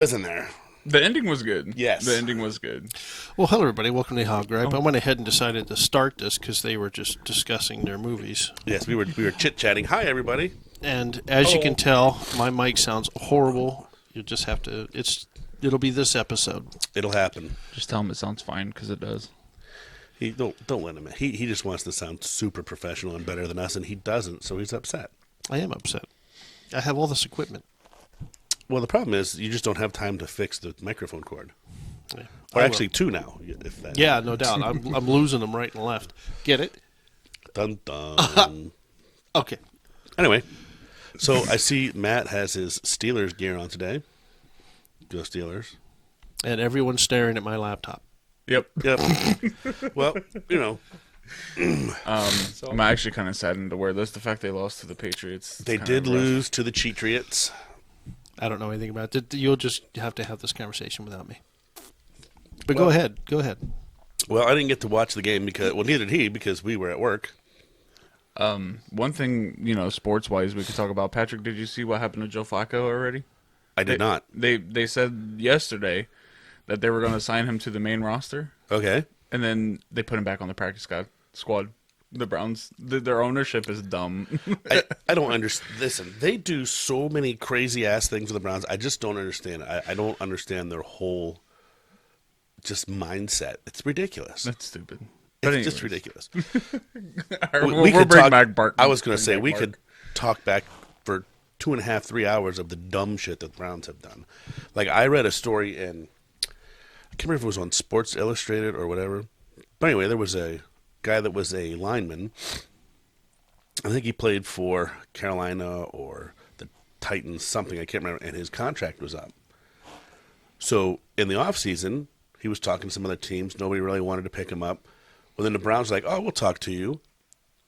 Wasn't there? The ending was good. Yes. The ending was good. Well, hello everybody. Welcome to Hog Gripe. Oh. I went ahead and decided to start this because they were just discussing their movies. Yes, we were chit chatting. Hi, everybody. And as you can tell, my mic sounds horrible. You just have to. It'll be this episode. It'll happen. Just tell him it sounds fine because it does. He don't let him. He just wants to sound super professional and better than us, and he doesn't. So he's upset. I am upset. I have all this equipment. Well, the problem is you just don't have time to fix the microphone cord. Yeah. Or I actually, will. two now. If that. Yeah, no doubt. I'm losing them right and left. Get it? Dun dun. Okay. Anyway, so I see Matt has his Steelers gear on today. Go Steelers. And everyone's staring at my laptop. Yep. Yep. Well, I'm actually kind of saddened to wear this. The fact they lost to the Patriots. they kinda did rough. lose to the Cheatriots. I don't know anything about it. You'll just have to have this conversation without me. But go ahead. Go ahead. Well, I didn't get to watch the game because, well, neither did he because we were at work. One thing, sports-wise, we could talk about. Patrick, did you see what happened to Joe Flacco already? I did not. They said yesterday that they were going to sign him to the main roster, Okay. and then they put him back on the practice squad. The Browns, their ownership is dumb. I don't understand. Listen, they do so many crazy ass things with the Browns. I just don't understand. I don't understand their whole just mindset. It's ridiculous. That's stupid. It's just ridiculous. We could talk. back Bart. I was going to say bring we back could Mark. talk back for 2.5, 3 hours of the dumb shit that the Browns have done. Like I read a story in, I can't remember if it was on Sports Illustrated or whatever. But anyway, there was a guy that was a lineman. I think he played for Carolina or the Titans, something I can't remember, and his contract was up. So in the off season, he was talking to some other teams. Nobody really wanted to pick him up. Well, then the Browns were like, "Oh, we'll talk to you."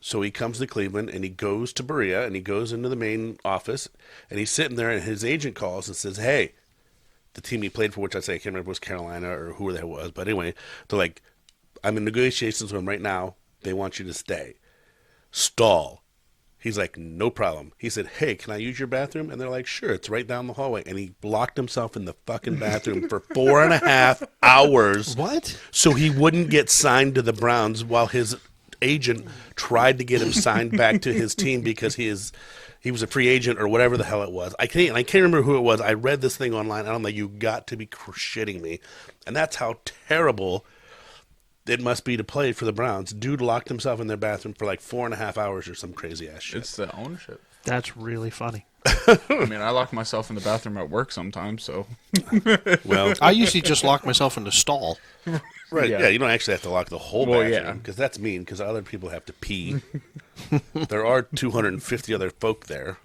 So he comes to Cleveland and he goes to Berea and he goes into the main office and he's sitting there and his agent calls and says, "Hey," the team he played for, which I say I can't remember if it was Carolina or who the hell it was, but anyway, they're like, "I'm in negotiations with them right now. They want you to stay. Stall." He's like, "No problem." He said, "Hey, can I use your bathroom?" And they're like, "Sure, it's right down the hallway." And he locked himself in the fucking bathroom for 4.5 hours. What? So he wouldn't get signed to the Browns while his agent tried to get him signed back to his team because he was a free agent or whatever the hell it was. I can't remember who it was. I read this thing online and I'm like, you got to be shitting me. And that's how terrible it must be to play for the Browns. Dude locked himself in their bathroom for like 4.5 hours or some crazy ass shit. It's the ownership. That's really funny. I mean, I lock myself in the bathroom at work sometimes, so. Well, I usually just lock myself in the stall. right, Yeah. yeah, you don't actually have to lock the whole Well, bathroom yeah. because that's mean because other people have to pee. There are 250 other folk there.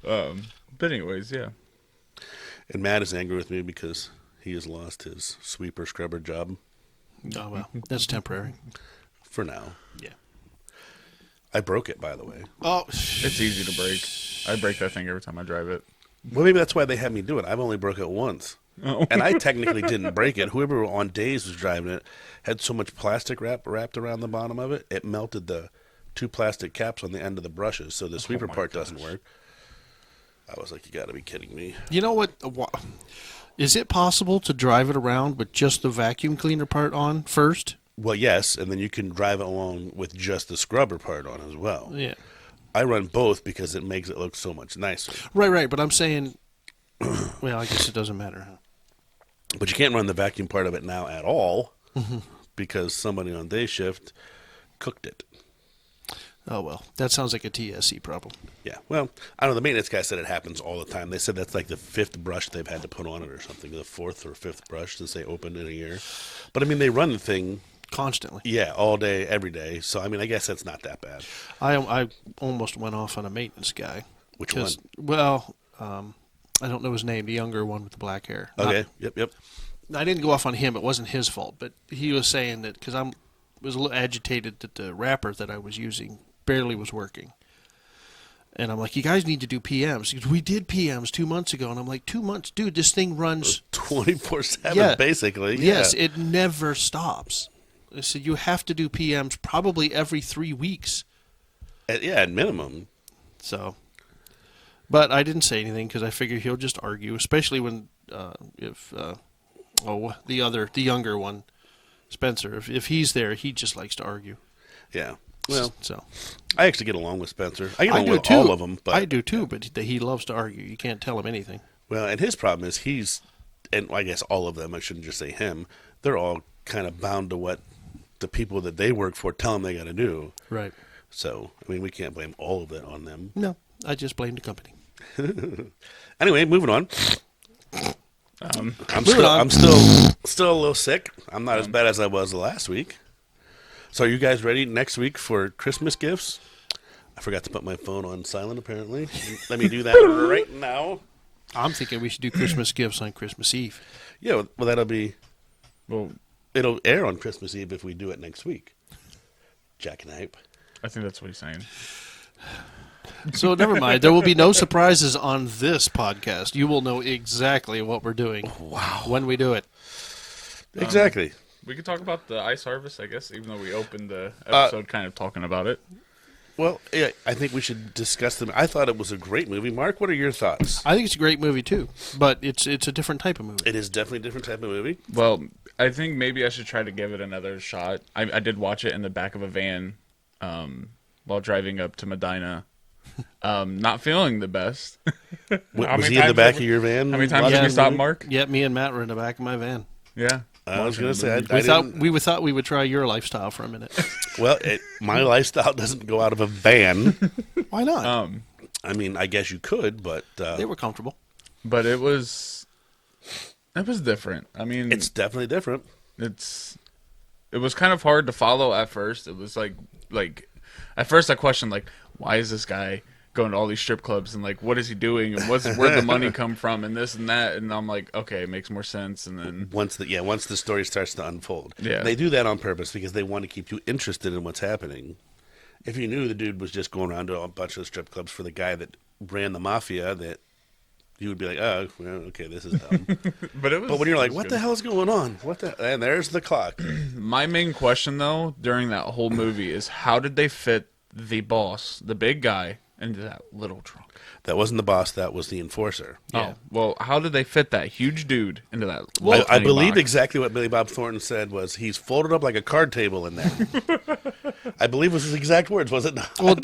But anyways, yeah. And Matt is angry with me because he has lost his sweeper scrubber job Oh, well. That's temporary. for now. Yeah. I broke it, by the way. Oh, It's easy to break. I break that thing every time I drive it. Well, maybe that's why they had me do it. I've only broke it once. Oh. And I technically didn't break it. Whoever on days was driving it had so much plastic wrapped around the bottom of it, it melted the two plastic caps on the end of the brushes, so the sweeper my part gosh. doesn't work. I was like, you got to be kidding me. you know what? Is it possible to drive it around with just the vacuum cleaner part on first? Well, yes, and then you can drive it along with just the scrubber part on as well. Yeah. I run both because it makes it look so much nicer. Right. But I'm saying, well, I guess it doesn't matter. Huh? But you can't run the vacuum part of it now at all Mm-hmm. because somebody on day shift cooked it. Oh, well. That sounds like a TSC problem. Yeah, well, I don't know. The maintenance guy said it happens all the time. They said that's like the fifth brush they've had to put on it or something, the fourth or fifth brush since they opened in a year. But, I mean, they run the thing, Constantly. yeah, all day, every day. So, I mean, I guess that's not that bad. I almost went off on a maintenance guy. Which one? Well, I don't know his name, the younger one with the black hair. Okay, yep. I didn't go off on him. It wasn't his fault. But he was saying that because I was a little agitated that the wrapper that I was using barely was working. And I'm like, you guys need to do PMs. He goes, we did PMs 2 months ago. And I'm like, 2 months? Dude, this thing runs. 24/7, Yeah. basically. Yes, Yeah. it never stops. I said, you have to do PMs probably every 3 weeks. At minimum. So, but I didn't say anything because I figured he'll just argue, especially when if the younger one, Spencer, if he's there, he just likes to argue. Yeah. Well, So I actually get along with Spencer. I get I along do with too. all of them. But I do too, but he loves to argue. You can't tell him anything. Well, and his problem is and I guess all of them, I shouldn't just say him, they're all kind of bound to what the people that they work for tell them they got to do. Right. So, I mean, we can't blame all of that on them. No, I just blame the company. Anyway, moving on. Um, I'm still a little sick. I'm not as bad as I was last week. So are you guys ready next week for Christmas gifts? I forgot to put my phone on silent, apparently. Let me do that right now. I'm thinking we should do Christmas gifts on Christmas Eve. Yeah, well, well, it'll air on Christmas Eve if we do it next week. Jackknife. I think that's what he's saying. So never mind. There will be no surprises on this podcast. You will know exactly what we're doing when we do it. Exactly. We could talk about the ice harvest, I guess, even though we opened the episode kind of talking about it. Well, yeah, I think we should discuss them. I thought it was a great movie. Mark, what are your thoughts? I think it's a great movie too, but it's a different type of movie. It is definitely a different type of movie. Well, I think maybe I should try to give it another shot. I did watch it in the back of a van while driving up to Medina. Not feeling the best. Was he in the back of your van? How many times did we stop, movie? Mark? Yeah, me and Matt were in the back of my van. Yeah. I was going to say, We thought we would try your lifestyle for a minute. Well, my lifestyle doesn't go out of a van. Why not? I mean, I guess you could, but They were comfortable. But it was different. I mean, it's definitely different. It was kind of hard to follow at first. It was like at first I questioned like, why is this guy going to all these strip clubs and like what is he doing and where'd the money come from and this and that, and I'm like, okay, it makes more sense. And then once the story starts to unfold, yeah, they do that on purpose because they want to keep you interested in what's happening. If you knew the dude was just going around to a bunch of strip clubs for the guy that ran the mafia, that you would be like, oh, well, okay, this is dumb. But when you're like, what the hell is going on? And there's the clock. My main question though during that whole movie is how did they fit the boss, the big guy, into that little trunk? That wasn't the boss. That was the enforcer. Yeah. Oh, well, how did they fit that huge dude into that? I believe box? exactly what Billy Bob Thornton said was he's folded up like a card table in there. I believe was his exact words, was it not? Well,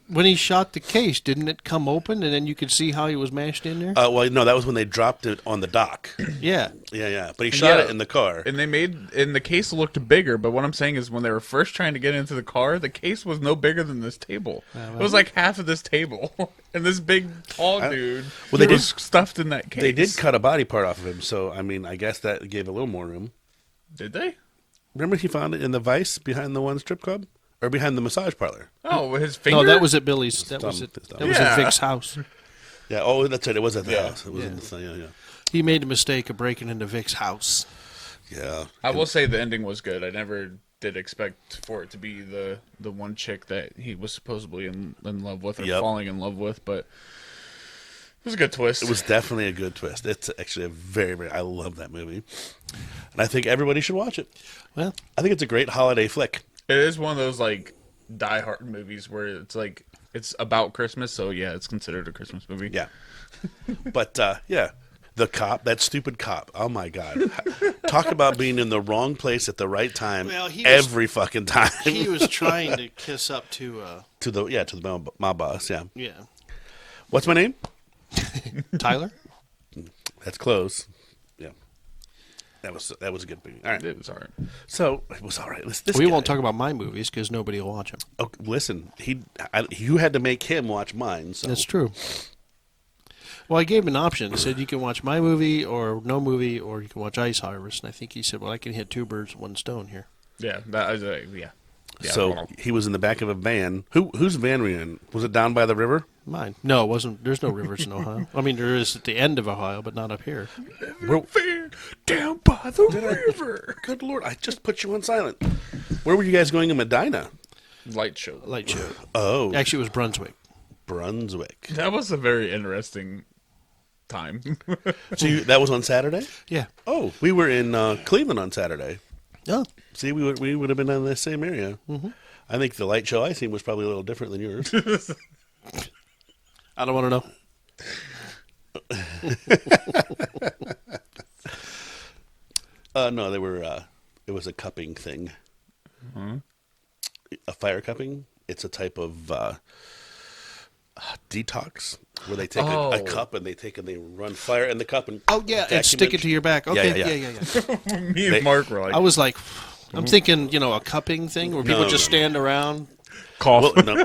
when he shot the case, didn't it come open and then you could see how he was mashed in there? Well, no, that was when they dropped it on the dock. Yeah. Yeah. But he shot it in the car. And the case looked bigger, but what I'm saying is when they were first trying to get into the car, the case was no bigger than this table. It was like half of this table. And this big, tall dude was stuffed in that case. They did cut a body part off of him, so, I mean, I guess that gave a little more room. Did they? Remember he found it in the Vice behind the one strip club? Or behind the massage parlor? Oh, his finger? No, that was at Billy's. That was at Vic's house. Yeah, oh, that's it. It was at the house. It was in the yeah. He made the mistake of breaking into Vic's house. Yeah. I will say the ending was good. I never did expect for it to be the one chick that he was supposedly in love with or falling in love with, but it was a good twist. It was definitely a good twist. It's actually a very, very... I love that movie. And I think everybody should watch it. Well, I think it's a great holiday flick. It is one of those, like, die-hard movies where it's, like, it's about Christmas, so, yeah, it's considered a Christmas movie. Yeah. But, yeah, the cop, that stupid cop, oh, my God. Talk about being in the wrong place at the right time every fucking time. He was trying to kiss up to the mob boss, yeah. Yeah. What's my name? Tyler? That's close. Yeah. That was a good movie. All right. It was all right. So, it was all right. We won't talk about my movies because nobody will watch them. Oh, listen, you had to make him watch mine. So. That's true. Well, I gave him an option. I said you can watch my movie or no movie, or you can watch Ice Harvest. And I think he said, well, I can hit two birds with one stone here. Yeah, that was yeah. So he was in the back of a van. Whose van were you in? Was it down by the river? Mine. No, it wasn't. There's no rivers in Ohio. I mean, there is at the end of Ohio, but not up here. Van down by the river. Good Lord, I just put you on silent. Where were you guys going in Medina? Light show. Oh. Actually, it was Brunswick. Brunswick. That was a very interesting time. So that was on Saturday? Yeah. Oh, we were in Cleveland on Saturday. Oh. See, we would have been in the same area. Mm-hmm. I think the light show I seen was probably a little different than yours. I don't want to know. No, they were. It was a cupping thing. A fire cupping. It's a type of detox where they take a cup and they run fire in the cup and Oh yeah, and stick it to your back. Okay, Yeah. Me and Mark were like, I was like, I'm thinking, a cupping thing where people just stand around. cough. Well, no.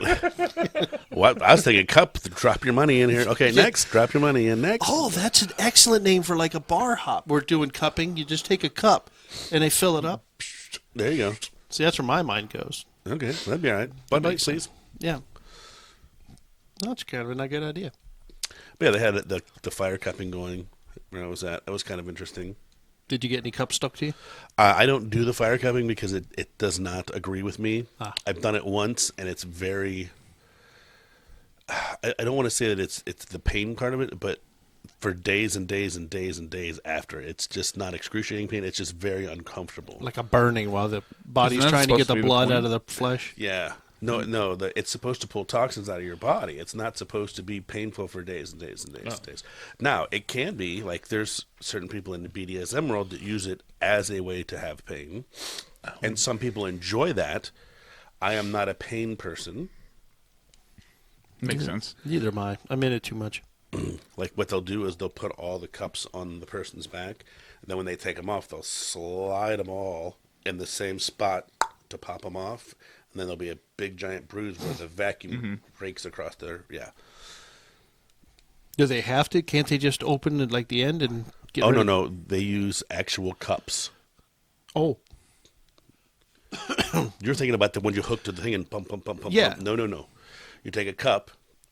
What? I was thinking cup. Drop your money in here. Okay, next. Drop your money in next. Oh, that's an excellent name for like a bar hop. We're doing cupping. You just take a cup and they fill it up. There you go. See, that's where my mind goes. Okay, that'd be all right. Bud Light, please. Yeah. That's kind of a good idea. But yeah, they had the fire cupping going where I was at. That was kind of interesting. Did you get any cups stuck to you? I don't do the fire cupping because it does not agree with me. I've done it once, and it's very... I don't want to say that it's the pain part of it, but for days and days and days and days after, it's just not excruciating pain. It's just very uncomfortable. Like a burning while the body's Isn't that trying to get supposed to the be the blood point? out of the flesh. Yeah. No, it's supposed to pull toxins out of your body. It's not supposed to be painful for days and days and days and days. Now, it can be, like there's certain people in the BDSM world that use it as a way to have pain. And some people enjoy that. I am not a pain person. Makes sense. Neither am I. I'm in it too much. Like what they'll do is they'll put all the cups on the person's back. And then when they take them off, they'll slide them all in the same spot to pop them off. And then there'll be a big giant bruise where the vacuum breaks across their, Do they have to? Can't they just open it like the end and get Oh, rid of- no. They use actual cups. Oh, You're thinking about the when you hook to the thing and pump. Yeah. No. You take a cup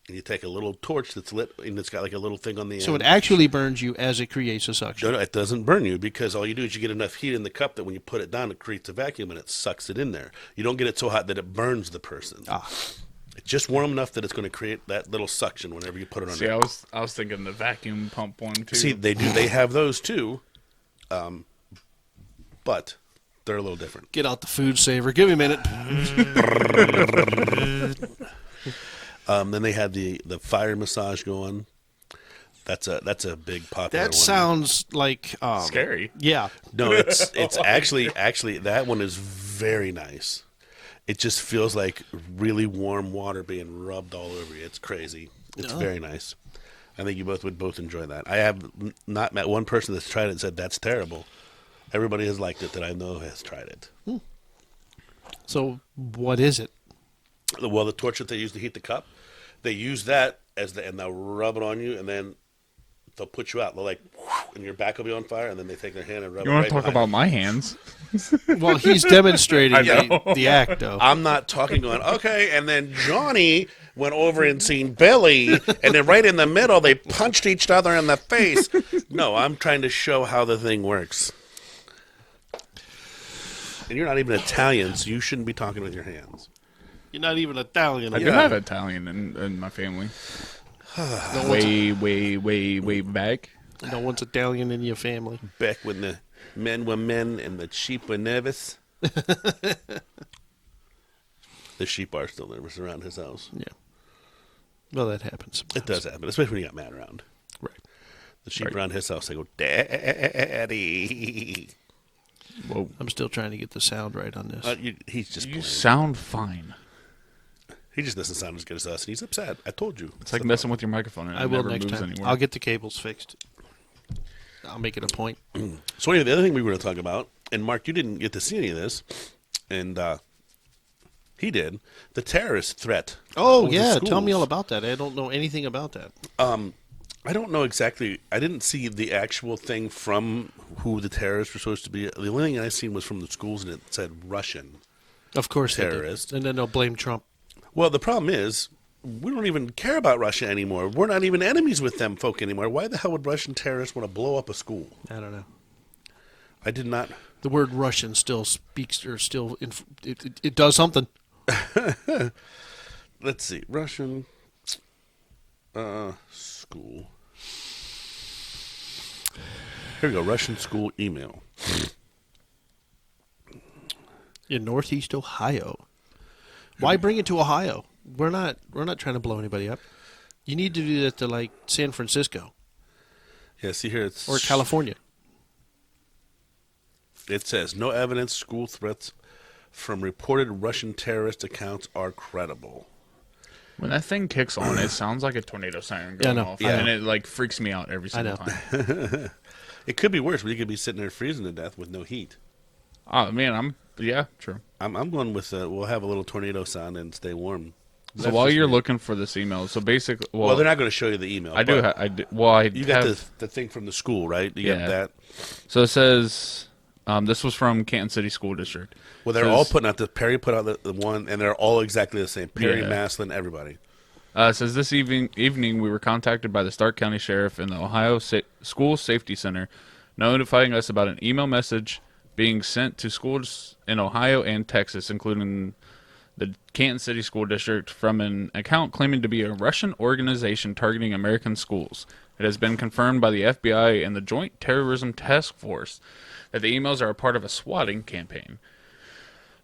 and you take a little torch that's lit and it's got like a little thing on the end. so it actually burns you as it creates a suction. No, it doesn't burn you because all you do is you get enough heat in the cup that when you put it down, it creates a vacuum and it sucks it in there. You don't get it so hot that it burns the person. It's just warm enough that it's going to create that little suction whenever you put it on. See, I was thinking the vacuum pump one too. See, they do. They have those too, but they're a little different. Get out the food saver. Give me a minute. Then they had the fire massage going. That's a big popular one. That sounds like Scary. Yeah. No, it's actually that one is very nice. It just feels like really warm water being rubbed all over you. It's crazy. It's very nice. I think you would both enjoy that. I have not met one person that's tried it and said that's terrible. Everybody has liked it that I know has tried it. So what is it? Well, the torch that they use to heat the cup, they use that and they'll rub it on you, and then they'll put you out. They'll and your back will be on fire, and then they take their hand and rub it You want right to talk behind about you. my hands? Well, he's demonstrating I know. the act, though. I'm not talking going, okay, and then Johnny went over and seen Billy, and then right in the middle, they punched each other in the face. No, I'm trying to show how the thing works. And you're not even Italian, so you shouldn't be talking with your hands. You're not even Italian. I do have Italian in my family. way back. No one's Italian in your family. Back when the men were men and the sheep were nervous. The sheep are still nervous around his house. Yeah. Well, that happens sometimes. It does happen, especially when you got Matt around. Right. The sheep around his house, they go, Daddy. Whoa. I'm still trying to get the sound right on this. He's just You playing. sound fine. He just doesn't sound as good as us, and he's upset. I told you. It's like messing with your microphone and I it will never next moves time. anywhere. I'll get the cables fixed. I'll make it a point. So anyway, the other thing we were going to talk about, and Mark, you didn't get to see any of this, and he did, the terrorist threat. Oh, over the yeah. Tell schools. me all about that. I don't know anything about that. I don't know exactly. I didn't see the actual thing from who the terrorists were supposed to be. The only thing I seen was from the schools, and it said Russian. Of course they did. Terrorist. And then they'll blame Trump. Well, the problem is, we don't even care about Russia anymore. We're not even enemies with them folk anymore. Why the hell would Russian terrorists want to blow up a school? I don't know. I did not. The word Russian still speaks, or still, it does something. Let's see. Russian school. Here we go. Russian school email. In Northeast Ohio. Why bring it to Ohio? We're not trying to blow anybody up. You need to do that to like San Francisco. Yeah, see here, it's or California. It says no evidence school threats from reported Russian terrorist accounts are credible. When that thing kicks on, it sounds like a tornado siren Yeah, I going know. off, Yeah. and it like freaks me out every single know. time. It could be worse. We could be sitting there freezing to death with no heat. Oh man, true. I'm going with we'll have a little tornado sound and stay warm. So That's while just you're me. looking for this email, so basically, Well, they're not going to show you the email. I do. but I do. Well, I You got have. the thing from the school, right? You Yeah. got that. So it says, this was from Canton City School District. Well, they're Says- all putting out Perry put out the one, and they're all exactly the same. Perry, Yeah. Maslin, everybody. It says this evening we were contacted by the Stark County Sheriff and the Ohio School Safety Center, notifying us about an email message being sent to schools in Ohio and Texas, including the Canton City School District, from an account claiming to be a Russian organization targeting American schools. It has been confirmed by the FBI and the Joint Terrorism Task Force that the emails are a part of a swatting campaign.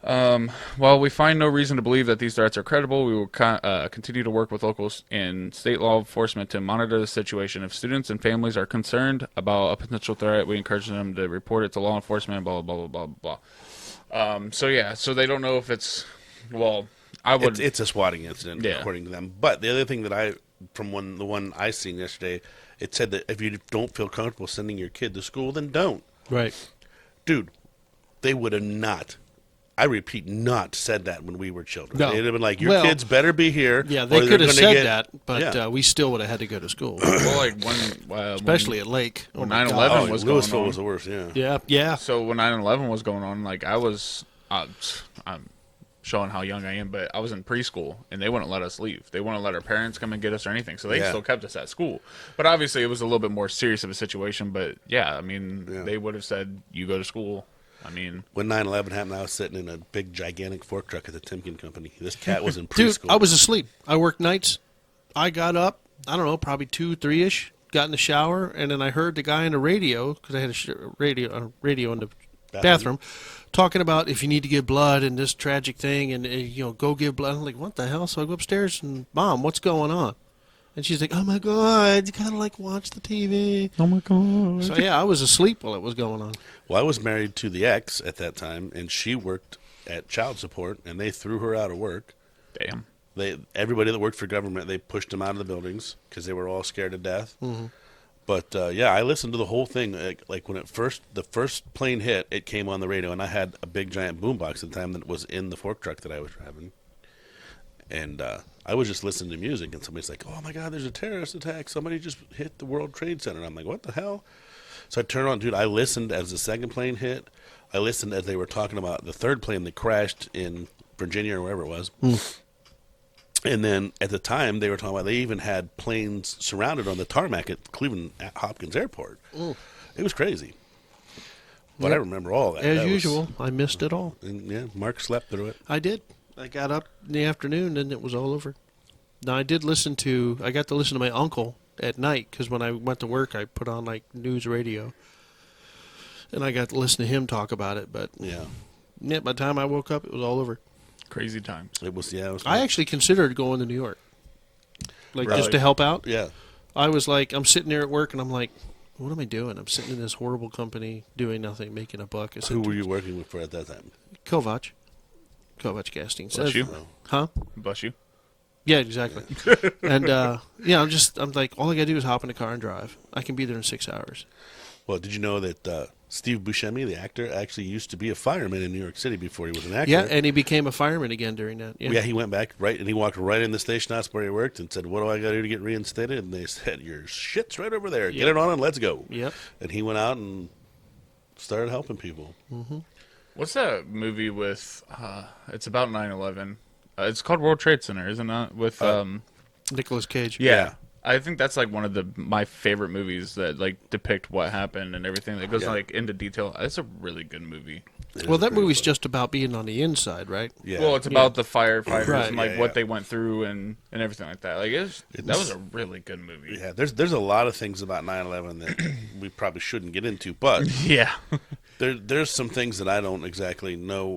While we find no reason to believe that these threats are credible, we will continue to work with local and state law enforcement to monitor the situation. If students and families are concerned about a potential threat, we encourage them to report it to law enforcement, blah, blah, blah, blah, blah, blah. So they don't know if it's, well, I would... It's a swatting incident, Yeah. according to them. But the other thing that the one I seen yesterday, it said that if you don't feel comfortable sending your kid to school, then don't. Right. Dude, they would have not, I repeat, not said that when we were children. No. They'd have been like, your Well, kids better be here. Yeah, or they they're could have gonna said get-" that, but Yeah. we still would have had to go to school, well, like when especially at Lake. Oh when my 9/11 God. Oh, was going Louisville on. was the worst, yeah. Yeah, yeah. So when 9/11 was going on, like I'm showing how young I am, but I was in preschool and they wouldn't let us leave. They wouldn't let our parents come and get us or anything. So they Yeah. still kept us at school. But obviously it was a little bit more serious of a situation. But yeah, I mean, Yeah. they would have said, you go to school. I mean, When 9/11 happened, I was sitting in a big, gigantic fork truck at the Timken Company. This cat was in Dude, preschool. I was asleep. I worked nights. I got up, I don't know, probably 2, 3-ish, got in the shower, and then I heard the guy on the radio, because I had a radio in the bathroom, talking about if you need to give blood and this tragic thing, and go give blood. I'm like, what the hell? So I go upstairs and, Mom, what's going on? And she's like, oh my God, you gotta watch the TV. oh my God. So yeah, I was asleep while it was going on. Well, I was married to the ex at that time, and she worked at child support, and they threw her out of work. Damn. Everybody that worked for government, they pushed them out of the buildings because they were all scared to death. Mm-hmm. But yeah, I listened to the whole thing. Like when the first plane hit, it came on the radio, and I had a big giant boombox at the time that was in the fork truck that I was driving, and I was just listening to music, and somebody's like, "Oh my God, there's a terrorist attack! Somebody just hit the World Trade Center." And I'm like, "What the hell?" So I turned on, dude. I listened as the second plane hit. I listened as they were talking about the third plane that crashed in Virginia or wherever it was. And then at the time, they were talking about they even had planes surrounded on the tarmac at Cleveland Hopkins Airport. It was crazy. But I remember all that. As That was- usual, I missed it all. and yeah, Mark slept through it. I did. I got up in the afternoon, and it was all over. Now, I got to listen to my uncle at night, because when I went to work, I put on, news radio. And I got to listen to him talk about it, but Yeah, yeah, by the time I woke up, it was all over. Crazy times. it was. Yeah, it was. I actually considered going to New York, Really? just to help out. Yeah, I was like, I'm sitting there at work, and I'm like, what am I doing? I'm sitting in this horrible company, doing nothing, making a buck. I said, who were you working with for at that time? Kovach Casting. Bless you. Huh? Bless you. Yeah, exactly. And I'm like, all I gotta do is hop in the car and drive. I can be there in 6 hours. Well, did you know that Steve Buscemi, the actor, actually used to be a fireman in New York City before he was an actor? Yeah, and he became a fireman again during that. Yeah, Yeah, he went back and he walked right in the station house where he worked and said, "What do I got to do to get reinstated?" And they said, "Your shit's right over there. Get Yep. it on and let's go." Yep. And he went out and started helping people. What's that movie with, it's about 9/11. It's called World Trade Center, isn't it? With, Nicolas Cage. yeah. I think that's one of my favorite movies that depict what happened and everything that goes Yeah. into detail. It's a really good movie. It Well, is that pretty movie's fun. just about being on the inside, right? Yeah. Well, it's about the firefighters Right. and Yeah, what yeah. they went through and everything like that. That was a really good movie. yeah. There's a lot of things about 9/11 that we probably shouldn't get into, but Yeah. there's some things that I don't exactly know,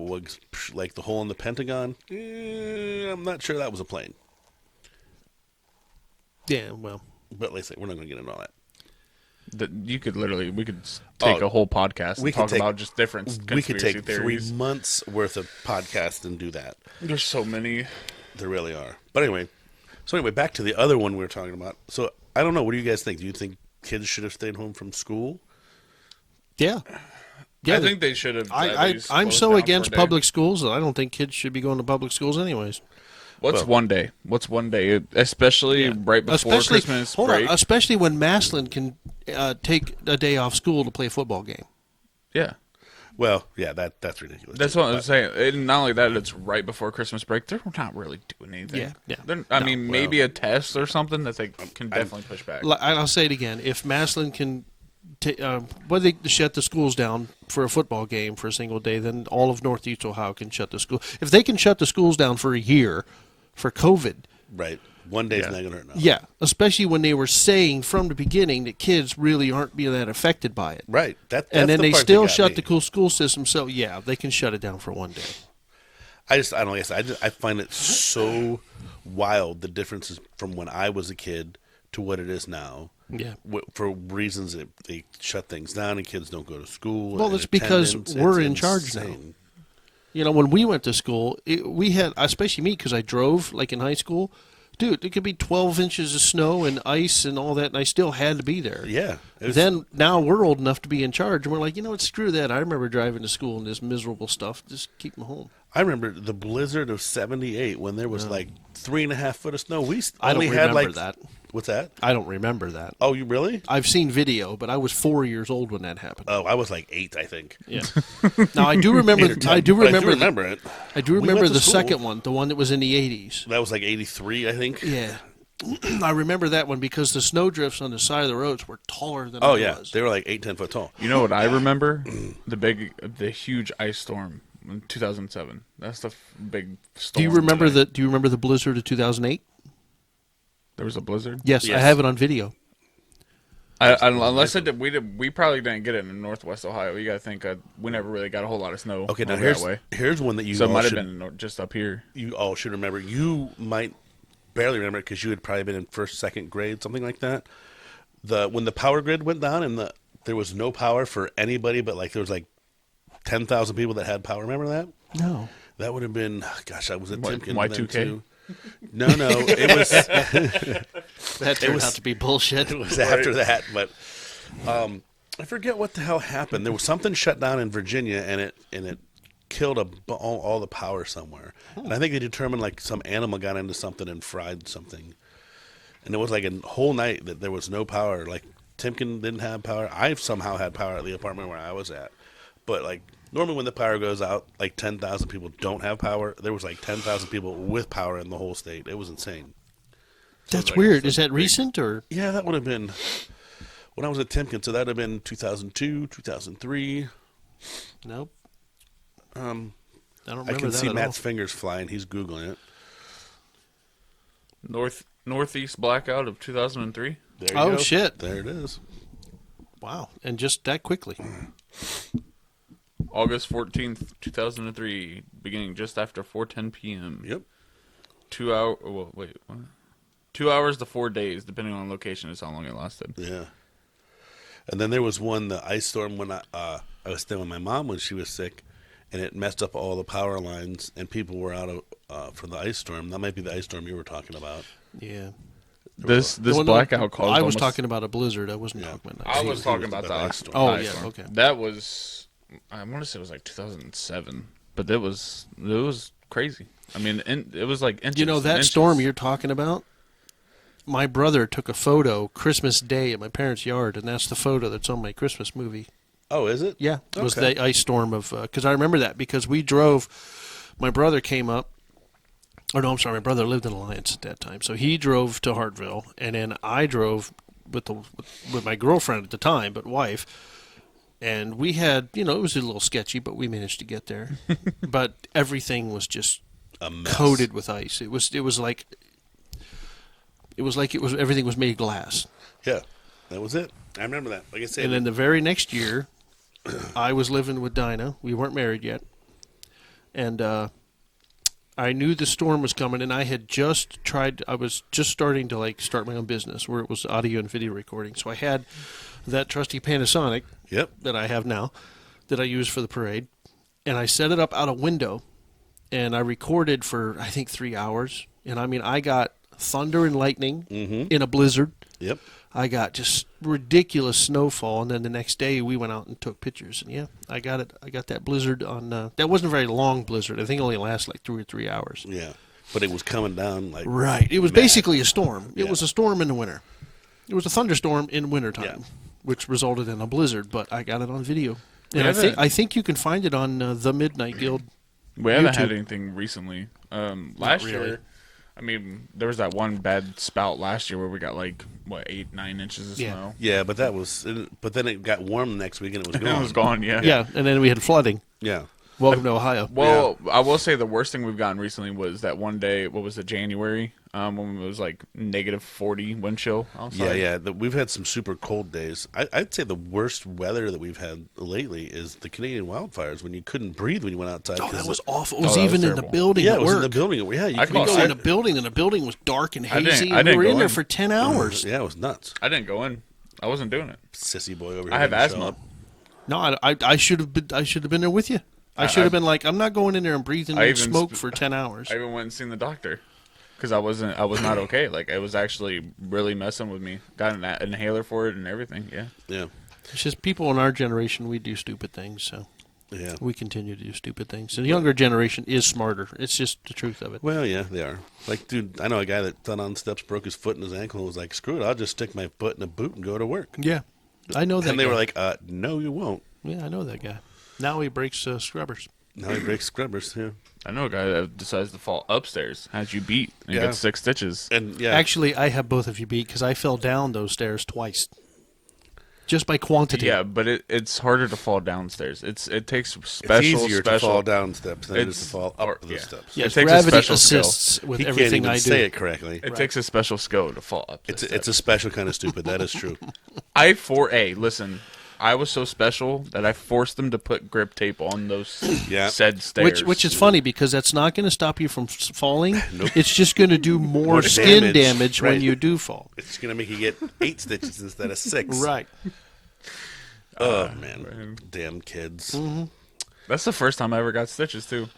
like the hole in the Pentagon. I'm not sure that was a plane, Yeah. Well, but let's say we're not going to get into all that. We could take a whole podcast and talk about just different conspiracy We could take theories. 3 months worth of podcast and do that. There's so many. There really are. But anyway, back to the other one we were talking about. So I don't know. What do you guys think? Do you think kids should have stayed home from school? Yeah. I think they should have. I'm so against public schools that I don't think kids should be going to public schools anyways. What's one day? Especially right before Christmas break? Especially when Maslin can take a day off school to play a football game. Yeah. Well, yeah, that's ridiculous. That's what I'm saying. And not only that, it's right before Christmas break. They're not really doing anything. Yeah. Maybe a test or something that they can definitely push back. I'll say it again. If Maslin can whether they shut the schools down for a football game for a single day, then all of Northeast Ohio can shut the school. If they can shut the schools down for a year for COVID. Right. One day's not going to hurt nothing. Yeah, especially when they were saying from the beginning that kids really aren't being that affected by it. Right. That's and then the they part still that got shut me. the school system, so yeah, they can shut it down for one day. I don't know. I find it so wild, the differences from when I was a kid to what it is now. Yeah. For reasons that they shut things down and kids don't go to school. Well, it's because we're in charge now. You know, when we went to school, we had, especially me, because I drove, like in high school, dude, it could be 12 inches of snow and ice and all that, and I still had to be there. Yeah. Then, now we're old enough to be in charge, and we're like, you know what, screw that. I remember driving to school in this miserable stuff. Just keep them home. I remember the blizzard of '78 when there was like 3.5 foot of snow. I don't remember that. What's that? I don't remember that. Oh, you really? I've seen video, but I was 4 years old when that happened. Oh, I was like 8, I think. Yeah. Now I do remember. I do remember it. I do remember the second one, the one that was in the 80s. That was like 83, I think. Yeah. I remember that one because the snowdrifts on the side of the roads were taller than I was. Oh yeah, they were like 8-10 foot tall. You know what I remember? the huge ice storm in 2007. That's the big storm. Do you remember the blizzard of 2008? There was a blizzard? Yes, I have it on video. Unless we probably didn't get it in Northwest Ohio. You got to think we never really got a whole lot of snow. Okay, now that here's one that you so it all might have should, been just up here. You all should remember. You might barely remember it because you had probably been in first, second grade, something like that. When the power grid went down and there was no power for anybody, but like there was like 10,000 people that had power. Remember that? No. That would have been, gosh, I was at Timken Y2K? then too. No, it was. That turned out to be bullshit. It was after that, but I forget what the hell happened. There was something shut down in Virginia, and it killed all the power somewhere. And I think they determined like some animal got into something and fried something. And it was like a whole night that there was no power. Like Timken didn't have power. I somehow had power at the apartment where I was at, but like. Normally when the power goes out, like 10,000 people don't have power. There was like 10,000 people with power in the whole state. It was insane. That's weird. Is that recent or? Yeah, that would have been when I was at Timken. So that would have been 2002, 2003. Nope. I don't remember I can that see at Matt's all. fingers flying. He's Googling it. Northeast blackout of 2003. There you go. Shit. There it is. Wow. And just that quickly. August 14th, 2003, beginning just after 4:10 p.m. Yep. 2 hour. Well, wait. What? 2 hours to 4 days, depending on location, is how long it lasted. Yeah. And then there was the ice storm when I was staying with my mom when she was sick, and it messed up all the power lines, and people were out for the ice storm. That might be the ice storm you were talking about. Yeah. This blackout caused. I was talking about a blizzard. I wasn't talking about. I was talking about the ice storm. Oh ice yeah. storm. Okay. That was. I want to say it was like 2007, but it was crazy. I mean, it was like inches. You know that inches. storm you're talking about? My brother took a photo Christmas Day at my parents' yard, and that's the photo that's on my Christmas movie. Oh, is it? Yeah, it was Okay. the ice storm of because I remember that because we drove. My brother came up. Oh no, I'm sorry. My brother lived in Alliance at that time, so he drove to Hartville, and then I drove with my girlfriend at the time, but wife. And we had, it was a little sketchy, but we managed to get there. But everything was just A mess. coated with ice. It was like everything was made of glass. Yeah, that was it. I remember that. Like I said. And then the very next year, I was living with Dinah. We weren't married yet, and I knew the storm was coming. And I had I was just starting to start my own business where it was audio and video recording. So I had that trusty Panasonic Yep. that I have now, that I use for the parade, and I set it up out a window, and I recorded for, I think, 3 hours. And I mean, I got thunder and lightning in a blizzard. Yep. I got just ridiculous snowfall, and then the next day we went out and took pictures. And yeah, I got it. I got that blizzard on. That wasn't a very long blizzard. I think it only lasted like 2 or 3 hours. Yeah. But it was coming down like Right. It was mad. basically a storm. It Yeah. was a storm in the winter. It was a thunderstorm in wintertime, Yeah. which resulted in a blizzard. But I got it on video, and Yeah, I think you can find it on the Midnight Guild. We haven't had YouTube. anything recently. Last really. year, I mean, there was that one bad spout last year where we got like, what, 8-9 inches of Yeah. snow? Yeah, but that was. But then it got warm the next week and it was And gone. it was gone, yeah. Yeah, and then we had flooding. Yeah. Welcome to Ohio. Well, I will say the worst thing we've gotten recently was that one day, what was it, January, when it was like negative 40 wind chill outside. Yeah. We've had some super cold days. I'd say the worst weather that we've had lately is the Canadian wildfires when you couldn't breathe when you went outside. Oh, 'cause that was the- awful. It was that was even in the terrible. building Yeah, at it was work. in the building. Yeah, you I couldn't We call go I- in the building, and the building was dark and I didn't- hazy. I and we didn't were go in there in. for 10 hours. Yeah, it was nuts. I didn't go in. I wasn't doing it. Sissy boy over here. I have didn't show asthma. up. No, I should have been. I should have been there with you. I should have been like, I'm not going in there and breathing I even smoke sp- for 10 hours. I even went and seen the doctor because I was not okay. Like, it was actually really messing with me. Got an inhaler for it and everything, yeah. Yeah. It's just people in our generation, we do stupid things, so Yeah. we continue to do stupid things. And the younger generation is smarter. It's just the truth of it. Well, yeah, they are. Like, dude, I know a guy that fell on steps, broke his foot and his ankle, and was like, "Screw it, I'll just stick my foot in a boot and go to work." Yeah, I know that. And they guy. were like, "No, you won't." yeah, I know that guy. Now he breaks scrubbers. Now he breaks scrubbers. Yeah. I know a guy that decides to fall upstairs, has you beat, and Yeah. gets 6 stitches. And yeah, Actually, I have both of you beat because I fell down those stairs twice. Just by quantity. Yeah, but it's harder to fall downstairs. It takes it's special, easier to fall down steps than it is to fall up the yeah. steps. Yes, It takes a gravity special skill. assists with He can't everything even I do. say it correctly. It takes a special skill to fall up. the It's a steps. special kind of stupid. That is true. Listen, I was so special that I forced them to put grip tape on those Yeah. said stairs. Which is funny because that's not going to stop you from falling. Nope. It's just going to do more More skin damage. damage when Right. you do fall. It's gonna make you get 8 stitches instead of 6. Right. Oh man, damn kids. That's the first time I ever got stitches too.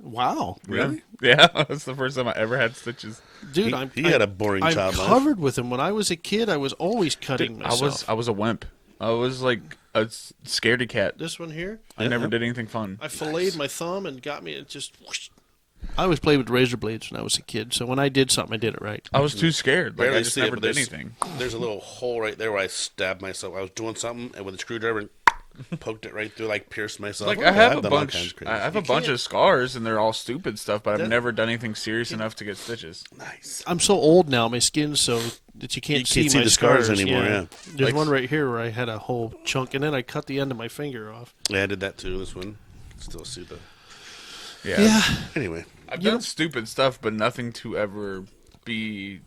Wow. Really? Yeah, that's the first time I ever had stitches. Dude, He had a boring I'm child life. covered with them. When I was a kid, I was always cutting I myself. was a wimp. I was like a scaredy cat. This one here, I never yeah. did anything fun. I filleted my thumb and got me. It just. Whoosh. I always played with razor blades when I was a kid, so when I did something, I did it right. I was too scared. Like, Barely I just see it, never but did there's- anything. There's a little hole right there where I stabbed myself. I was doing something and with a screwdriver and poked it right through, like pierced myself. Like, Oh, I have I've a done all kinds bunch. of crazy I have stuff. a bunch of scars, and they're all stupid stuff. But I've That- never done anything serious enough to get stitches. Nice. I'm so old now, my skin's so that you can't, You can't see my the scars scars anymore, yeah. There's Like- one right here where I had a whole chunk, and then I cut the end of my finger off. Yeah, I did that too. This one, still see the. Yeah. Anyway, I've You done know- stupid stuff, but nothing to ever be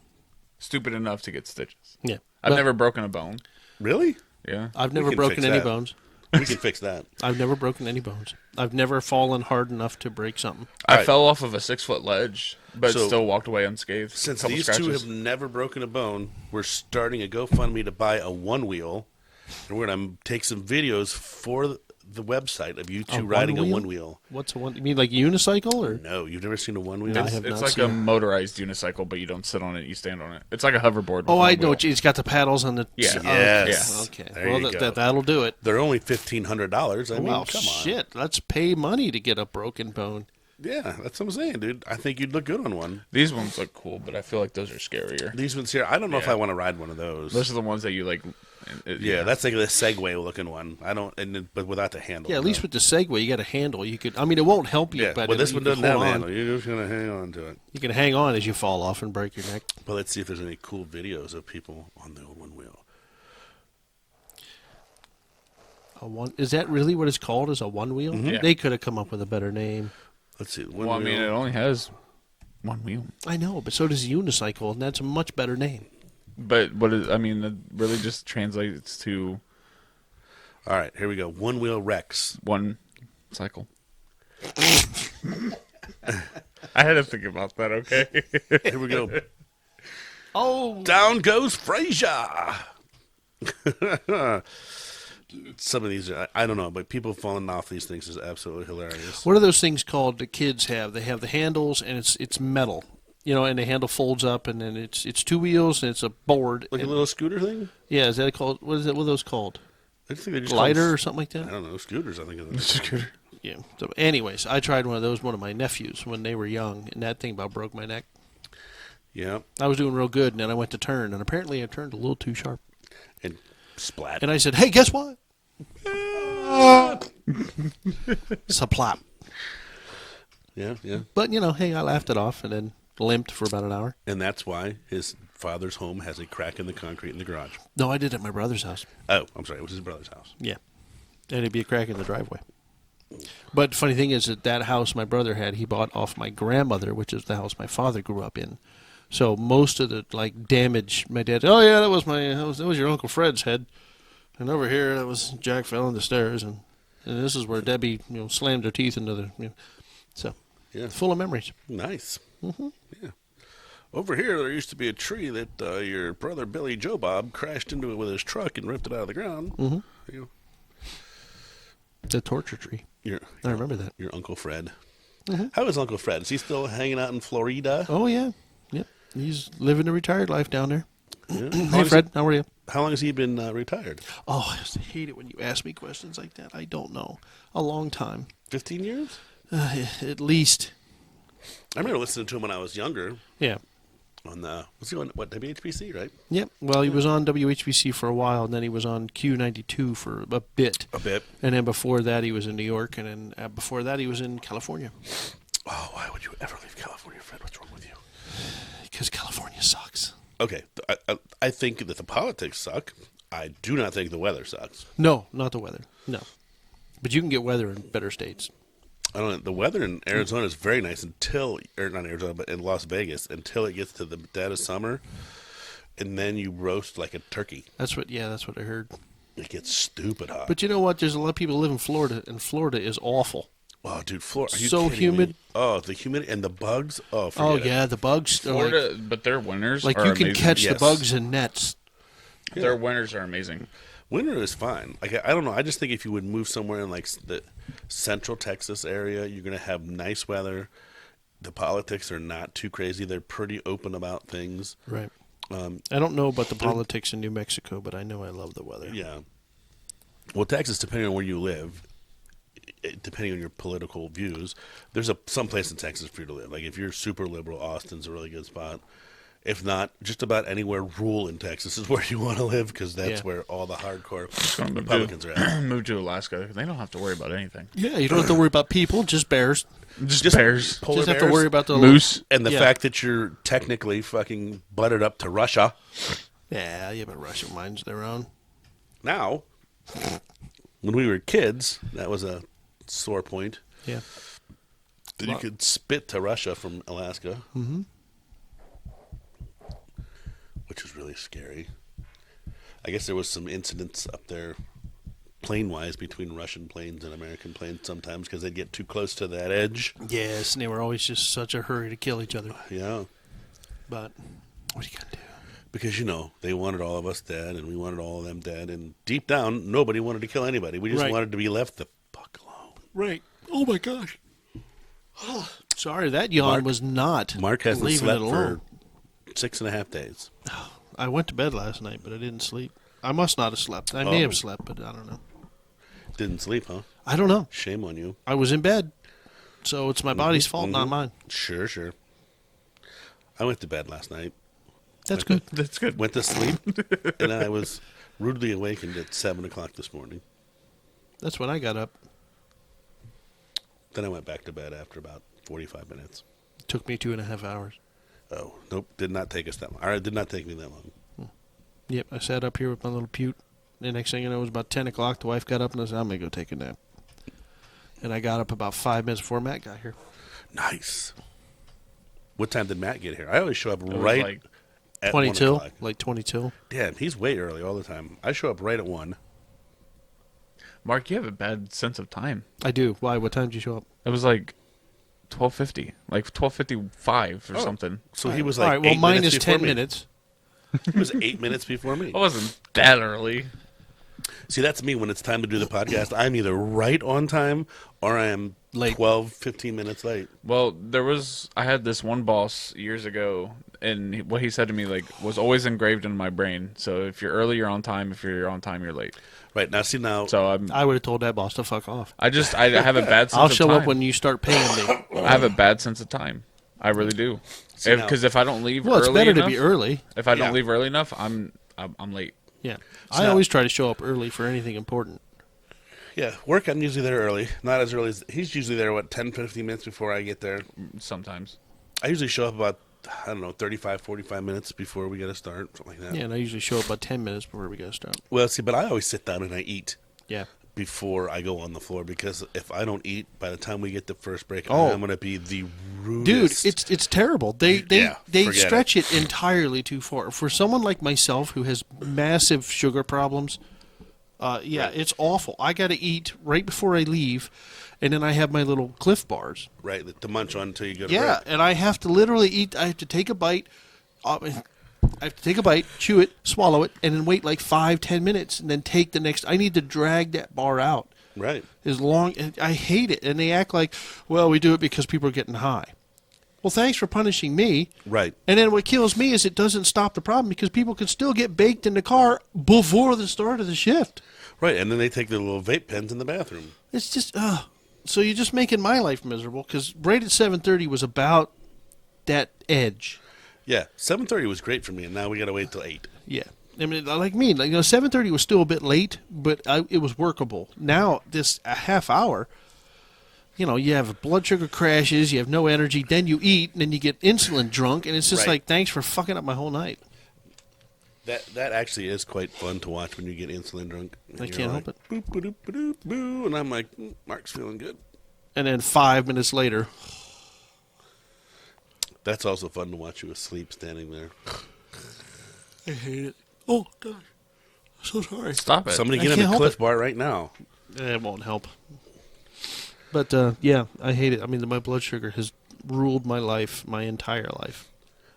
stupid enough to get stitches. Yeah. I've But never broken a bone. really, Yeah. I've We never can broken fix any that. bones. we can fix that. I've never broken any bones. I've never fallen hard enough to break something. I Alright. fell off of a 6-foot ledge, but So- still walked away unscathed. Since Couple these two scratches. have never broken a bone, we're starting a GoFundMe to buy a one wheel, and we're gonna take some videos for the website of you two riding a one-wheel? one wheel. What's a one? You mean like unicycle or? No, you've never seen a one wheel. No, I It's, have it's not like seen a it. motorized unicycle, but you don't sit on it; you stand on it. It's like a hoverboard. with Oh, I one know. wheel. It's got the paddles on the. Yeah. Oh, Yes. Okay. There Well, you go. that'll do it. They're only $1,500. I mean, Wow, come on. shit. Let's pay money to get a broken bone. Yeah, that's what I'm saying, dude. I think you'd look good on one. These ones look cool, but I feel like those are scarier. These ones here, I don't know if Yeah. I want to ride one of those. Those are the ones that you like. Yeah, that's like the Segway looking one. I don't, but without the handle. Yeah, at least with the Segway, you got a handle. You could. I mean, it won't help you, yeah. but Well, this you one can doesn't have hold a on. handle. You're just gonna hang on to it. You can hang on as you fall off and break your neck. But let's see if there's any cool videos of people on the old one wheel. A one is that really what it's called? Is a one wheel? Mm-hmm. Yeah. They could have come up with a better name. Let's see. One Well, I mean, wheel. it only has one wheel. I know, but so does a unicycle, and that's a much better name. But what is? I mean, it really just translates to All right, here we go. One wheel Rex. one cycle. I had to think about that. Okay. Here we go. Oh, Down goes Frasier. Some of these, I don't know, but people falling off these things is absolutely hilarious. What are those things called the kids have? They have the handles, and it's metal. And the handle folds up, and then it's two wheels, and it's a board. Like a little scooter thing? Yeah, is that called? What are those called? I think they just Lighter or something like that? I don't know, scooters, I think it is. Scooter. Yeah. So, anyways, I tried one of those, one of my nephews, when they were young, and that thing about broke my neck. Yeah. I was doing real good, and then I went to turn, and apparently I turned a little too sharp. And splat. And I said, "Hey, guess what?" Saplop. Yeah, yeah. But, hey, I laughed it off and then limped for about an hour. And that's why his father's home has a crack in the concrete in the garage. No, I did it at my brother's house. Oh, I'm sorry. It was his brother's house. Yeah. And it'd be a crack in the driveway. But the funny thing is that house my brother had, he bought off my grandmother, which is the house my father grew up in. So most of the damage, my dad, oh yeah, that was your Uncle Fred's head. And over here, that was Jack fell in the stairs, and this is where Debbie, slammed her teeth into the, so Yeah. full of memories. Nice. Mm-hmm. Yeah. Over here, there used to be a tree that your brother Billy Joe Bob crashed into it with his truck and ripped it out of the ground. Mm-hmm. You The torture tree. I remember that. Your Uncle Fred. Mm-hmm. How is Uncle Fred? Is he still hanging out in Florida? Oh yeah, yep. He's living a retired life down there. Yeah. Hey Fred, how are you? How long has he been retired? Oh, I just hate it when you ask me questions like that. I don't know. A long time. 15 years? At least. I remember listening to him when I was younger Yeah. on was he on, WHBC, right? Yep. Well, he was on WHBC for a while, and then he was on Q92 for a bit. A bit. And then before that, he was in New York, and then before that, he was in California. Oh, why would you ever leave California, Fred? What's wrong with you? Because California sucks. Okay, I think that the politics suck. I do not think the weather sucks. No, not the weather. No. But you can get weather in better states. I don't know. The weather in Arizona is very nice or not Arizona, but in Las Vegas until it gets to the dead of summer, and then you roast like a turkey. That's what I heard. It gets stupid hot. But you know what? There's a lot of people who live in Florida, and Florida is awful. Oh, dude, Florida. Are you So kidding humid. me? Oh, the humidity and the bugs. Oh, Oh forget it. yeah, the bugs. Florida, but their winters Like are you can amazing. catch the Yes. bugs in nets. Their winters are amazing. Winter is fine. Like I don't know. I just think if you would move somewhere in like the central Texas area, you're gonna have nice weather. The politics are not too crazy. They're pretty open about things. Right. I don't know about the politics in New Mexico, but I know I love the weather. Yeah. Well, Texas, depending on where you live, depending on your political views, there's some place in Texas for you to live. Like if you're super liberal, Austin's a really good spot. If not, just about anywhere rural in Texas is where you want to live because that's Yeah. where all the hardcore Move Republicans to, are at. Move to Alaska. They don't have to worry about anything. Yeah, you don't have to worry about people, just bears. Just bears. Polar Just have to bears worry about the Moose. and the Yeah. fact that you're technically fucking butted up to Russia Yeah, but Russia minds their own. now. When we were kids, that was a sore point. Yeah. That you could spit to Russia from Alaska. Mm-hmm. Which was really scary. I guess there was some incidents up there, plane-wise, between Russian planes and American planes sometimes because they'd get too close to that edge. Yes, and they were always just such a hurry to kill each other. Yeah, But what are you gonna do? because they wanted all of us dead, and we wanted all of them dead, and deep down, nobody wanted to kill anybody. We just Right. wanted to be left the fuck alone. Right. Oh my gosh. Sorry, that yawn Mark- was not. Mark hasn't leaving slept it alone. for 6.5 days. I went to bed last night, but I didn't sleep. I must not have slept. I may have slept, but I don't know. Didn't sleep, huh? I don't know. Shame on you. I was in bed, so it's my body's fault, not mine. Sure. I went to bed last night. That's good. That's good. Went to sleep, and I was rudely awakened at 7 o'clock this morning. That's when I got up. Then I went back to bed after about 45 minutes. It took me 2.5 hours. Oh, nope, did not take us that long. Or it did not take me that long. Yep, I sat up here with my little pute. The next thing you know, it was about 10 o'clock. The wife got up and I said, I'm going to go take a nap. And I got up about 5 minutes before Matt got here. Nice. What time did Matt get here? I always show up was right like at 1 22, o'clock. like 22. Damn, he's way early all the time. I show up right at 1. Mark, you have a bad sense of time. I do. Why? What time did you show up? It was like 12:50, like 12:55 or something. So he was All like right, well, 8 mine minutes is before 10 me. minutes. He was 8 minutes before me. I wasn't that early. See, that's me when it's time to do the podcast. I'm either right on time or I am Late. 12, 15 minutes late. Well, I had this one boss years ago, and what he said to me was always engraved in my brain. So if you're early, you're on time. If you're on time, you're late. Right, now see now. So I would have told that boss to fuck off. I have a bad sense I'll of show time. up when you start paying me. I have a bad sense of time. I really do. See, Because if I don't leave Well, it's early better enough, to be early. if I don't Yeah. leave early enough, I'm late. Yeah. So I now- always try to show up early for anything important. Yeah, work, I'm usually there early. Not as early as... He's usually there, 10, 15 minutes before I get there. Sometimes. I usually show up about, 35, 45 minutes before we get to start, something like that. Yeah, and I usually show up about 10 minutes before we gotta start. Well, see, but I always sit down and I eat Yeah. before I go on the floor because if I don't eat by the time we get to first break, Oh. I'm going to be the Dude, rudest. it's terrible. They Yeah, forget stretch it entirely too far. For someone like myself who has massive sugar problems, it's awful. I got to eat right before I leave, and then I have my little Cliff Bars. Right, to munch on until you go to Yeah, break. and I have to literally eat. I have to take a bite. I have to take a bite, chew it, swallow it, and then wait like 5-10 minutes, and then take the next. I need to drag that bar out Right. as long. I hate it, and they act like, well, we do it because people are getting high. Well, thanks for punishing me. Right. And then what kills me is it doesn't stop the problem because people can still get baked in the car before the start of the shift. Right, and then they take their little vape pens in the bathroom. It's just, so you're just making my life miserable because right at 7:30 was about that edge. Yeah, 7:30 was great for me, and now we got to wait till 8. Yeah. I mean, like me, 7:30 was still a bit late, but it was workable. Now, a half hour, you have blood sugar crashes, you have no energy, then you eat, and then you get insulin drunk, and it's just Right. like, thanks for fucking up my whole night. That actually is quite fun to watch when you get insulin drunk. And I you're can't like, help it. Boop, ba-doop, ba-doop, boo, and I'm like, Mark's feeling good. And then 5 minutes later, That's also fun to watch you asleep standing there. I hate it. Oh, gosh. I'm so sorry. Stop it. Somebody I get him can't a help Cliff it. Bar right now. It won't help. But, yeah, I hate it. I mean, my blood sugar has ruled my life, my entire life.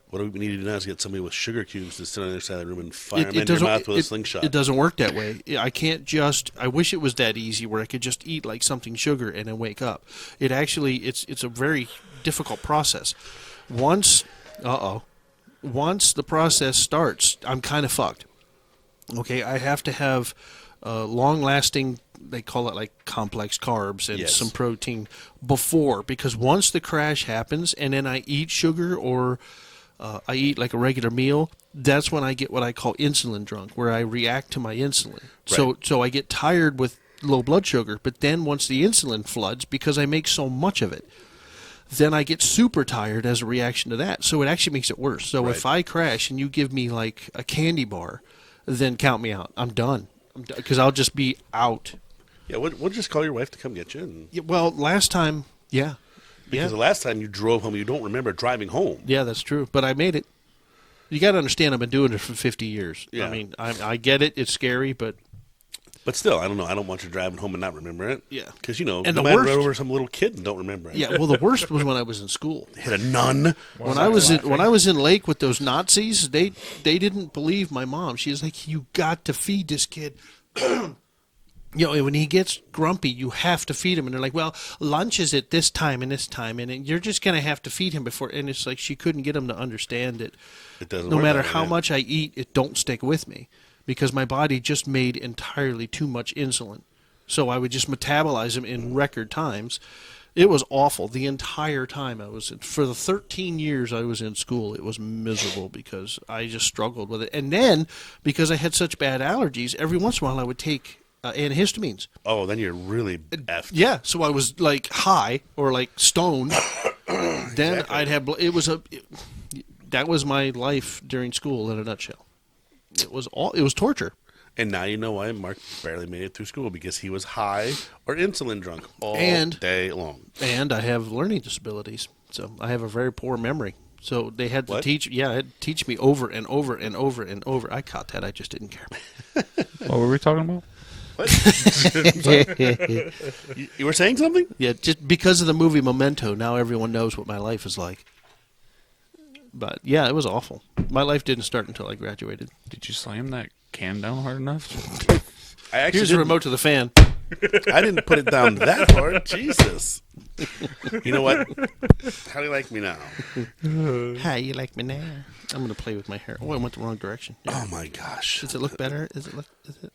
What we need to do now is get somebody with sugar cubes to sit on the other side of the room and fire them in your mouth with a slingshot. It doesn't work that way. I can't I wish it was that easy where I could just eat like something sugar and then wake up. It actually, it's a very difficult process. Once the process starts, I'm kind of fucked. Okay, I have to have long-lasting, they call it like complex carbs and Yes. some protein before, because once the crash happens and then I eat sugar or I eat like a regular meal, that's when I get what I call insulin drunk, where I react to my insulin. So I get tired with low blood sugar, but then once the insulin floods, because I make so much of it, then I get super tired as a reaction to that. So it actually makes it worse. So if I crash and you give me like a candy bar, then count me out. I'm done. Because I'll just be out. Yeah, we'll just call your wife to come get you. And, Yeah, well, last time, yeah. because the last time you drove home, you don't remember driving home. Yeah, that's true. But I made it. You got to understand, I've been doing it for 50 years. Yeah. I mean, I get it. It's scary, but But still, I don't know. I don't want you driving home and not remember it. Yeah. Because, you know, And no the matter worst- over some little kid and don't remember it. yeah. Well, the worst was when I was in school. Hit a nun. When I was in Lake with those Nazis, they didn't believe my mom. She was like, "You got to feed this kid." When he gets grumpy, you have to feed him. And they're like, well, lunch is at this time and this time, and you're just going to have to feed him before. And it's like she couldn't get him to understand it. It doesn't No work matter that way, how yeah. much I eat, it don't stick with me because my body just made entirely too much insulin. So I would just metabolize them in record times. It was awful the entire time I was for the 13 years I was in school. It was miserable because I just struggled with it. And then because I had such bad allergies, every once in a while I would take antihistamines. Oh, then you're really effed. Yeah, so I was like high or like stoned. Then I'd have that was my life during school in a nutshell. It was torture. And now you know why Mark barely made it through school, because he was high or insulin drunk all day long. And I have learning disabilities, so I have a very poor memory. So they had to teach me over and over and over and over. I caught that. I just didn't care. What were we talking about? You were saying something? Yeah, just because of the movie Memento, now everyone knows what my life is like. But yeah, it was awful. My life didn't start until I graduated. Did you slam that can down hard enough? I actually Here's the didn't- remote to the fan. I didn't put it down that hard. Jesus. You know what? How do you like me now? Hi, you like me now? I'm gonna play with my hair. Oh, I went the wrong direction. Yeah. Oh my gosh. Does it look better?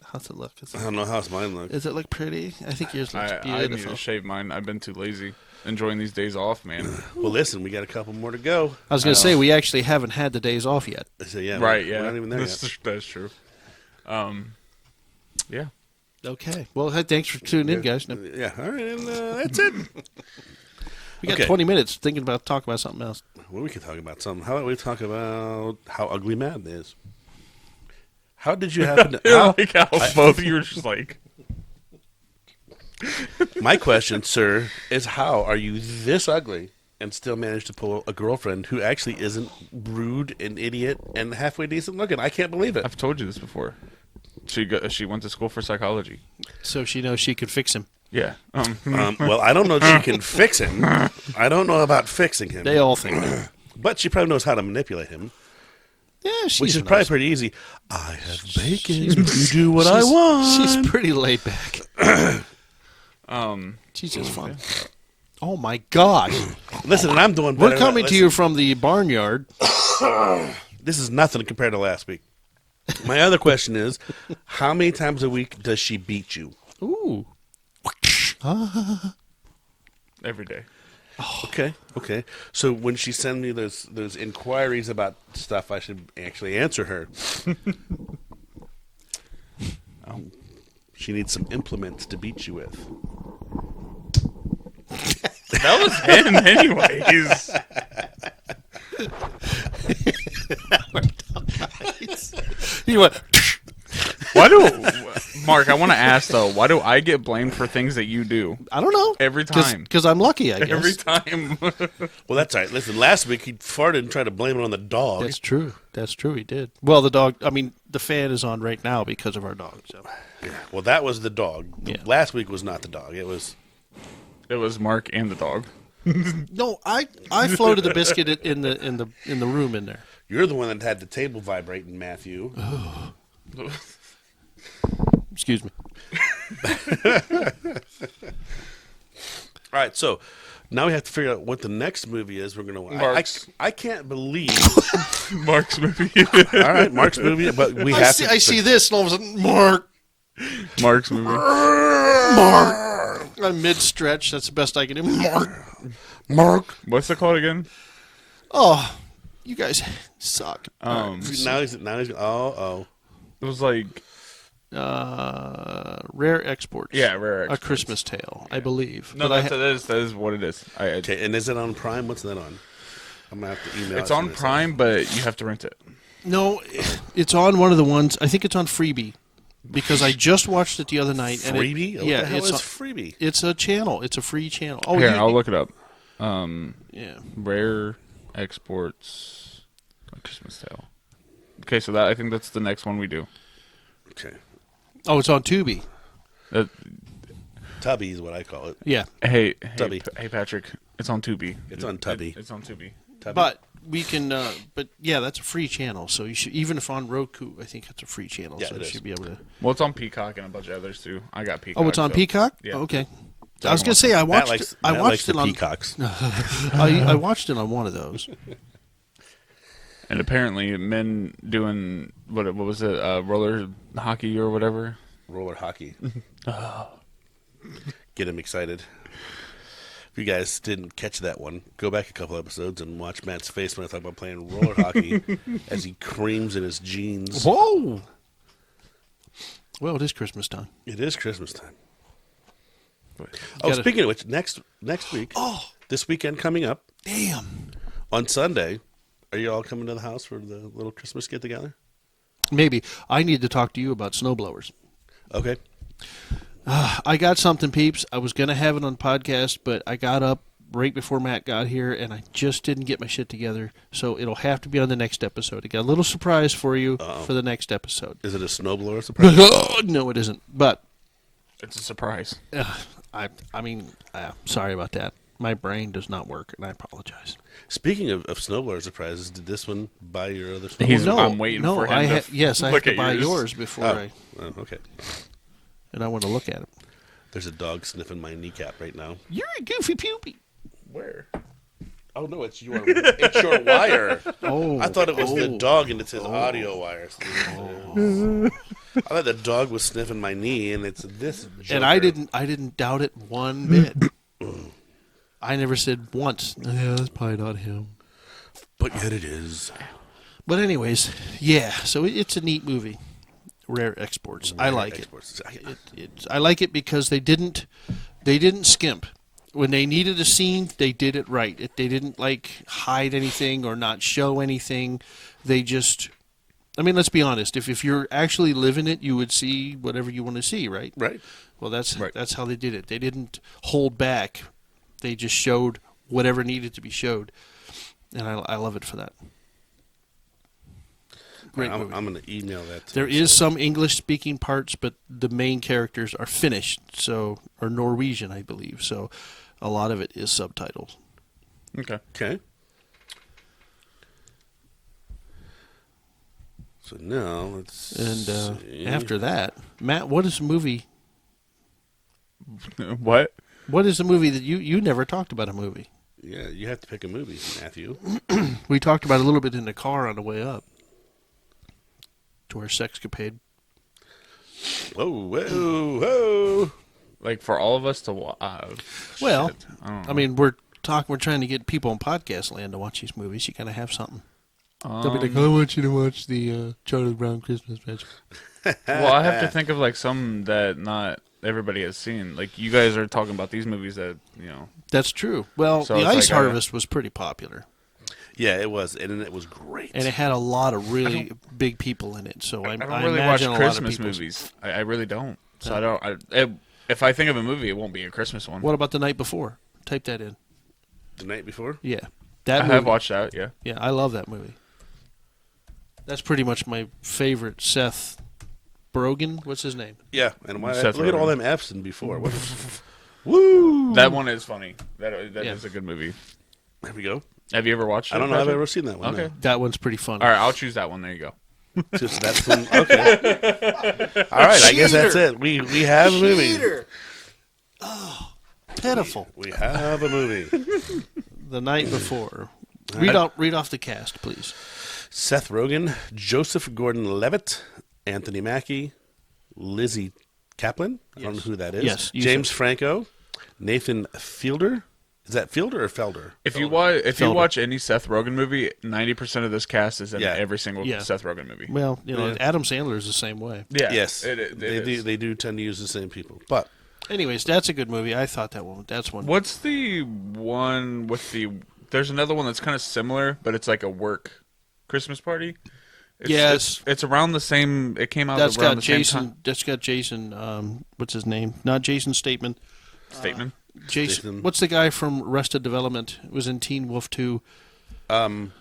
How's it look? I don't know how mine looks. Does it look pretty? I think yours looks I need beautiful. to shave mine. I've been too lazy. Enjoying these days off, man. Well, listen, we got a couple more to go. I was gonna say we actually haven't had the days off yet. So, yeah, Right, we're yeah. not even there yet. That's true. Yeah. Okay. Well, hey, thanks for tuning in, guys. Yeah, all right, and that's it. We got Okay. 20 minutes thinking about talking about something else. Well, we can talk about something. How about we talk about how ugly Matt is? How did you happen to... I like how both of you were just like... My question, sir, is how are you this ugly and still manage to pull a girlfriend who actually isn't rude and idiot and halfway decent looking? I can't believe it. I've told you this before. She went to school for psychology. So she knows she could fix him. Yeah. Well, I don't know if she can fix him. I don't know about fixing him. They all think that. But she probably knows how to manipulate him, Yeah, she's which is nice. probably pretty easy. I have bacon. You do what I want. She's pretty laid back. She's just fun. Oh my gosh. Listen, and I'm doing better. We're coming to you from the barnyard. This is nothing compared to last week. My other question is, how many times a week does she beat you? Ooh. Every day. Okay. So when she sends me those inquiries about stuff, I should actually answer her. She needs some implements to beat you with. That was him anyways. You went, Why do... Mark, I want to ask, though, why do I get blamed for things that you do? I don't know. Every time. Because I'm lucky, I guess. Every time. Well, that's all right. Listen, last week he farted and tried to blame it on the dog. That's true. That's true. He did. Well, the dog, I mean, the fan is on right now because of our dog. So Well, that was the dog. Yeah. Last week was not the dog. It was... It was Mark and the dog. No, I floated the biscuit in the room in there. You're the one that had the table vibrating, Matthew. Excuse me. All right, so now we have to figure out what the next movie is we're going to watch. Mark's. I can't believe... Mark's movie. All right, Mark's movie, but we have to... I see this, and all of a sudden, Mark. Mark's movie. I'm mid-stretch. That's the best I can do. Mark. What's it called again? Oh, you guys suck. Now he's... Oh. It was like... Rare Exports. Yeah, Rare A Exports. Christmas Tale, I believe. No, But that is what it is. Okay, and is it on Prime? What's that on? I'm going to have to email It's it on to Prime, but you have to rent it. No, it's on one of the ones. I think it's on Freebie because I just watched it the other night. And Freebie? What yeah, the hell it's is on- Freebie? It's a channel. It's a free channel. Oh, Here, I'll look it up. Yeah. Rare Exports A Christmas Tale. Okay, so I think that's the next one we do. Okay. Oh, it's on Tubi. Tubby is what I call it. Yeah, Hey, Tubby. hey, Patrick, it's on Tubi. It's on Tubby. It's on Tubi. Tubby. but we can. But yeah, that's a free channel. So you should, even if on Roku, I think it's a free channel. Yeah, so it you is. should be able to. Well, it's on Peacock and a bunch of others too. I got Peacock. Oh, it's on so- Peacock. Yeah. Oh, okay. I was gonna say I Matt watched. likes, I Matt watched likes it the on. peacocks. I watched it on one of those. And apparently, men doing what was it? Roller hockey or whatever. Roller hockey. Get him excited. If you guys didn't catch that one, go back a couple episodes and watch Matt's face when I talk about playing roller hockey as he creams in his jeans. Whoa. Well, it is Christmas time. It is Christmas time. Oh, gotta- speaking of which, next week, this weekend coming up, Damn. on Sunday, are you all coming to the house for the little Christmas get-together? Maybe I need to talk to you about snowblowers. Okay. I got something, peeps. I was gonna have it on podcast, but I got up right before Matt got here, and I just didn't get my shit together. So it'll have to be on the next episode. I got a little surprise for you for the next episode. Is it a snowblower surprise? No, it isn't. But It's a surprise. I mean, sorry about that. My brain does not work, and I apologize. Speaking of snowblower surprises, did this one buy your other He's- snowblower? I'm waiting for him to yes, I have look to at buy yours. yours before Oh, okay. and I want to look at it. There's a dog sniffing my kneecap right now. You're a goofy puppy. Where? Oh no, it's your wire. Oh, I thought it was the dog and it's his audio wires. I thought the dog was sniffing my knee and it's this joker. And I didn't doubt it one bit. I never said once, yeah, that's probably not him. But yet it is. But anyways, yeah, so it's a neat movie. Rare Exports. I like Exports. it. I like it because they didn't skimp. When they needed a scene, they did it right. They didn't like hide anything or not show anything. They just, I mean, let's be honest. If you're actually living it, you would see whatever you want to see, right? Right. Well, that's Right. that's how they did it. They didn't hold back. They just showed whatever needed to be showed, and I love it for that. Great movie. I'm going to email that to There you, is so- some English-speaking parts, but the main characters are Finnish, or Norwegian, I believe. So, a lot of it is subtitled. Okay. Okay. So now let's And see. after that, Matt, what is the movie? What? What is the movie that you never talked about a movie? Yeah, you have to pick a movie, Matthew. We talked about it a little bit in the car on the way up to our sexcapade. Whoa, whoa, whoa. Like for all of us to watch? Well, I I mean, we're trying to get people in podcast land to watch these movies. You gotta have something. They'll be like, I want you to watch the Charlie Brown Christmas Special. well, I have to think of like some that not everybody has seen. Like you guys are talking about these movies that That's true. Well, So the it's Ice like, Harvest was pretty popular, Yeah, it was, and it was great. and it had a lot of really big people in it. So I I don't really watch imagine a lot of Christmas people- movies. I really don't. So I don't. If I think of a movie, it won't be a Christmas one. What about The Night Before? Type that in. The night before? Yeah, I that have movie. watched that. Yeah. Yeah, I love that movie. That's pretty much my favorite Seth Rogen. What's his name? Yeah, and why? Seth Look at all Rogen. them F's in before. What Woo! That one is funny. That is Yeah. a good movie. There we go. Have you ever watched it? I don't know if I've Patrick? ever seen that one. Okay. That one's pretty funny. All right, I'll choose that one. There you go. No. Just that's one. Okay. All right, I guess that's it. We have a movie. Oh, pitiful. We have a movie. The Night Before. right. Read off the cast, please. Seth Rogen, Joseph Gordon-Levitt, Anthony Mackie, Lizzie Kaplan. I don't know who that is. Yes, you James said- Franco, Nathan Fielder. Is that Fielder or Felder? If you watch Felder. any Seth Rogen movie, 90% of this cast is in Yeah. every single Yeah. Seth Rogen movie. Well, Yeah. Adam Sandler is the same way. Yeah. Yes, It they do. is. They do tend to use the same people. But Anyways, that's a good movie. I thought that's one. What's the one with the? There's another one that's kind of similar, but it's like a work Christmas party. Yes. it's around the same. It came out That's around got the same Jason. That's got Jason. What's his name? Not Jason Statham. statement. Jason. Statham. What's the guy from Arrested Development? It was in Teen Wolf 2. oh,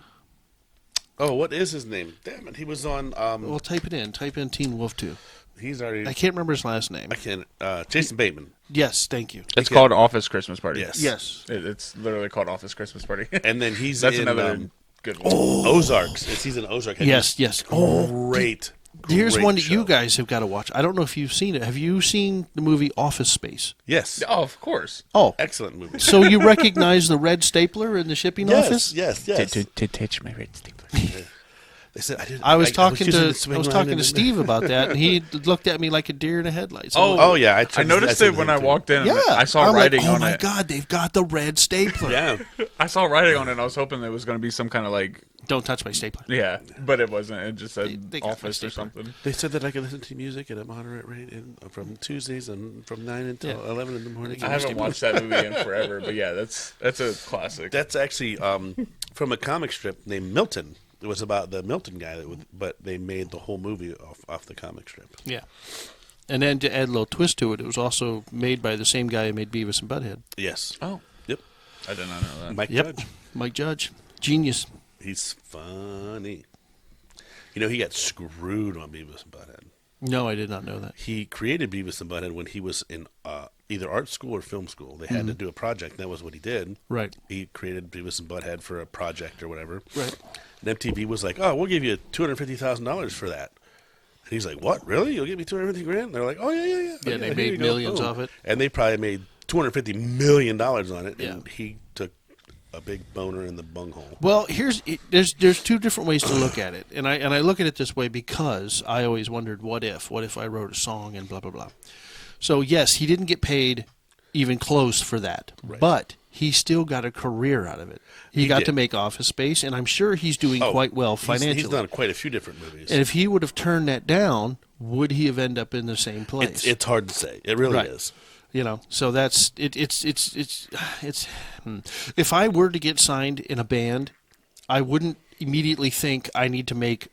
what is his name? Damn it, he was on. Well, type it in. Type in Teen Wolf 2. He's already. I can't remember his last name. I can't. Jason Bateman. Yes, thank you. It's called Office Christmas Party. Yes. Yes. It's literally called Office Christmas Party. And then he's That's in another good one. Ozarks. He's in Ozark. Have Yes, yes. Oh, Great. here's great one that show. you guys have got to watch. I don't know if you've seen it. Have you seen the movie Office Space? Yes. Oh, of course. Oh, Excellent movie. so you recognize the red stapler in the shipping office? Yes. Yes. To touch my red stapler. They said I didn't. I was talking using to the swing I was line talking and to then- Steve about that, and he looked at me like a deer in the headlights. Oh yeah. I noticed it when I walked in. yeah. I saw I'm writing like, oh on my it. God, they've got the red stapler. Yeah. I saw writing on it. and I was hoping there was going to be some kind of like, Don't touch my stapler. yeah, but it wasn't. It just said They got my Office or stapler. something. They said that I could listen to music at a moderate rate from Tuesdays and from 9 until Yeah. 11 in the morning. I haven't watched that movie in forever, but yeah, that's a classic. That's actually from a comic strip named Milton. It was about the Milton guy, but they made the whole movie off the comic strip. Yeah. And then to add a little twist to it, it was also made by the same guy who made Beavis and Butthead. Yes. Oh, Yep. I did not know that. Mike Yep. Judge. Mike Judge. Genius. He's funny. You know, he got screwed on Beavis and Butthead. No, I did not know that. He created Beavis and Butthead when he was in either art school or film school. They had to do a project. And that was what he did. Right. He created Beavis and Butthead for a project or whatever. Right. And MTV was like, "Oh, we'll give you $250,000 for that." And he's like, "What? Really? You'll give me 250 grand?" And they're like, "Oh yeah." Yeah, they here made you go. millions Boom. of it. And they probably made $250 million on it. Yeah. And he took a big boner in the bunghole. Well, there's two different ways to look at it, and I look at it this way because I always wondered, what if I wrote a song and blah blah blah. So yes, he didn't get paid even close for that, but he still got a career out of it. He got did. to make Office Space, and I'm sure he's doing quite well financially. He's done quite a few different movies. And if he would have turned that down, would he have ended up in the same place? It's hard to say. It really Right. is. You know, so that's it. If I were to get signed in a band, I wouldn't immediately think I need to make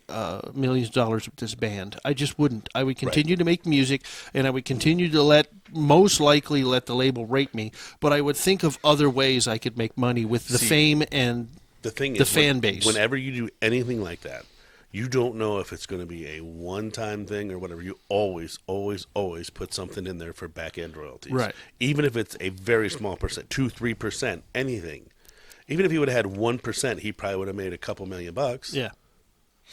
millions of dollars with this band. I just wouldn't. I would continue to make music, and I would continue to most likely let the label rate me. But I would think of other ways I could make money with the fame and The thing the is, fan base. Whenever you do anything like that, you don't know if it's going to be a one-time thing or whatever. You always, always, always put something in there for back-end royalties. Right. Even if it's a very small percent, 2-3%, anything. Even if he would have had 1%, he probably would have made a couple $1,000,000. Yeah.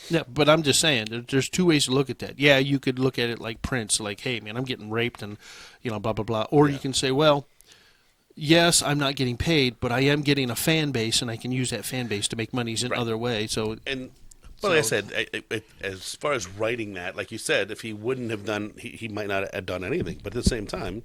Yeah, but I'm just saying, there's two ways to look at that. Yeah, you could look at it like Prince, like, hey, man, I'm getting raped and, blah, blah, blah. Or you can say, well, yes, I'm not getting paid, but I am getting a fan base, and I can use that fan base to make monies in other ways. So, But like I said, as far as writing that, like you said, if he wouldn't have done, he might not have done anything. But at the same time,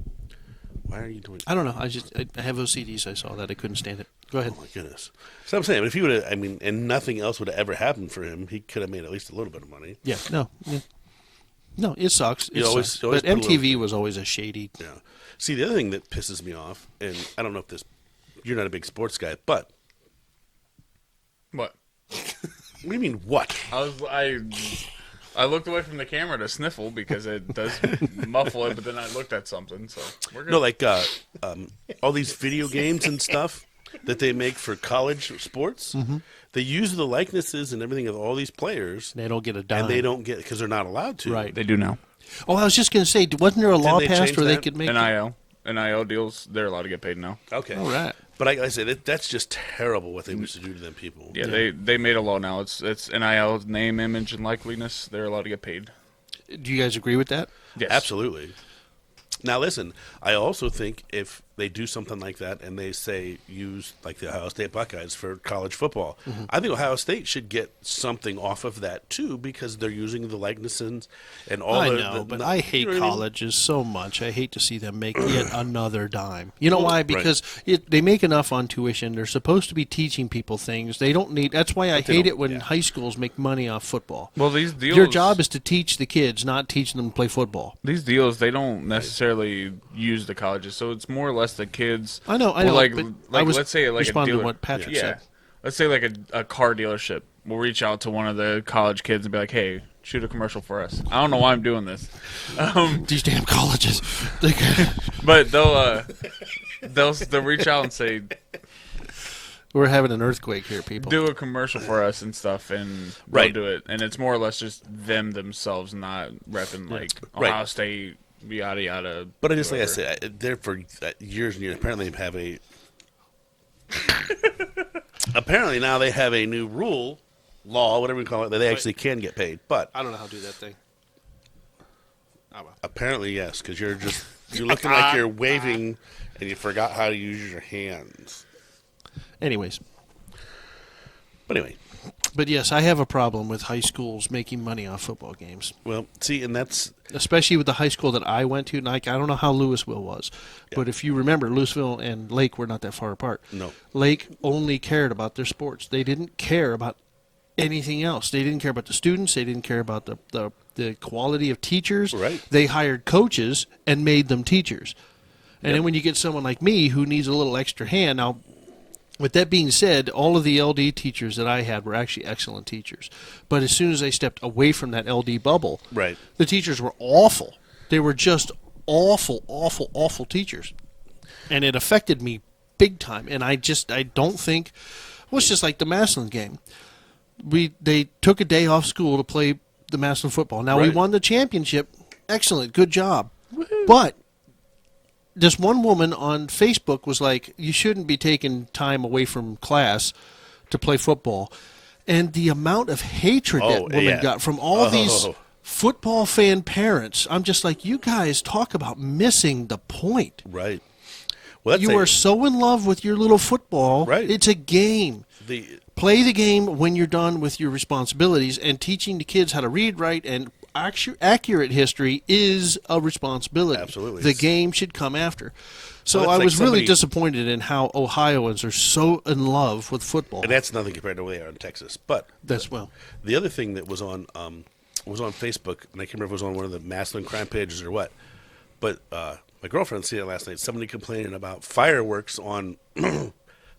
why are you doing I don't know. I have those CDs. I saw that. I couldn't stand it. Go ahead. Oh, my goodness. So I'm saying, if he would have, and nothing else would have ever happened for him, he could have made at least a little bit of money. Yeah. No. Yeah. No, it sucks. It always- sucks. you always But put a MTV was always a shady. Yeah. See, the other thing that pisses me off, and I don't know if you're not a big sports guy, but What? what do you mean, what? I looked away from the camera to sniffle because it does muffle it, but then I looked at something, so we're good. No, like all these video games and stuff that they make for college sports, they use the likenesses and everything of all these players, They don't get a dime. and they don't get, because they're not allowed to. Right. They do now. Oh, I was just going to say, wasn't there a law they passed change where they that? could make NIL deals, they're allowed to get paid now. Okay. All right. But like I said, that's just terrible what they used to do to them people. Yeah, they made a law now. It's NIL, name, image, and likeliness. They're allowed to get paid. Do you guys agree with that? Yes. Absolutely. Now, listen, I also think if they do something like that and they say use like the Ohio State Buckeyes for college football, I think Ohio State should get something off of that too, because they're using the likenesses and all. I know, but I hate you know what I mean? colleges so much. I hate to see them make yet another dime. You know why? Because they make enough on tuition. They're supposed to be teaching people things. They don't need. That's why I hate it when high schools make money off football. Well, these deals. Your job is to teach the kids, not teach them to play football. These deals, they don't necessarily use the colleges, so it's more or less the kids. I know. Well, like, but like I was let's say like a responding dealer. to what Patrick yeah. said. Let's say like a car dealership will reach out to one of the college kids and be like, "Hey, shoot a commercial for us." I don't know why I'm doing this, These damn colleges. but they'll reach out and say, We're having an earthquake here, people. "Do a commercial for us" and stuff, and they'll do it. And it's more or less just them themselves, not repping like Ohio State, yada yada. But I just like I whatever. said, they're for years and years. Apparently, they have a. Apparently now they have a new law, whatever you call it, that they actually can get paid. But I don't know how to do that thing. apparently, yes, because you're looking like you're waving, and you forgot how to use your hands. Anyways. But anyway, But yes, I have a problem with high schools making money off football games. well, see, and that's Especially with the high school that I went to. Like, I don't know how Louisville was. But if you remember, Louisville and Lake were not that far apart. No. Lake only cared about their sports. They didn't care about anything else. They didn't care about the students. They didn't care about the quality of teachers. Right. They hired coaches and made them teachers. And then when you get someone like me who needs a little extra hand, now, with that being said, all of the LD teachers that I had were actually excellent teachers. But as soon as I stepped away from that LD bubble, right. the teachers were awful. They were just awful, awful, awful teachers. And it affected me big time. And I don't think, well, it's just like the Massillon game. They took a day off school to play the Massillon football. Now, we Right. won the championship. Excellent. Good job. Woo-hoo. But this one woman on Facebook was like, you shouldn't be taking time away from class to play football. And the amount of hatred that woman got from all these football fan parents, I'm just like, you guys talk about missing the point. Right. Well, You are so in love with your little football. Right. It's a game. Play the game when you're done with your responsibilities, and teaching the kids how to read, write, and accurate history is a responsibility. Absolutely. The game should come after. So Well, I it's was like really disappointed in how Ohioans are so in love with football. And that's nothing compared to where they are in Texas. But the other thing that was on Facebook, and I can't remember if it was on one of the masculine crime pages or what, but my girlfriend seen it last night. Somebody complaining about fireworks on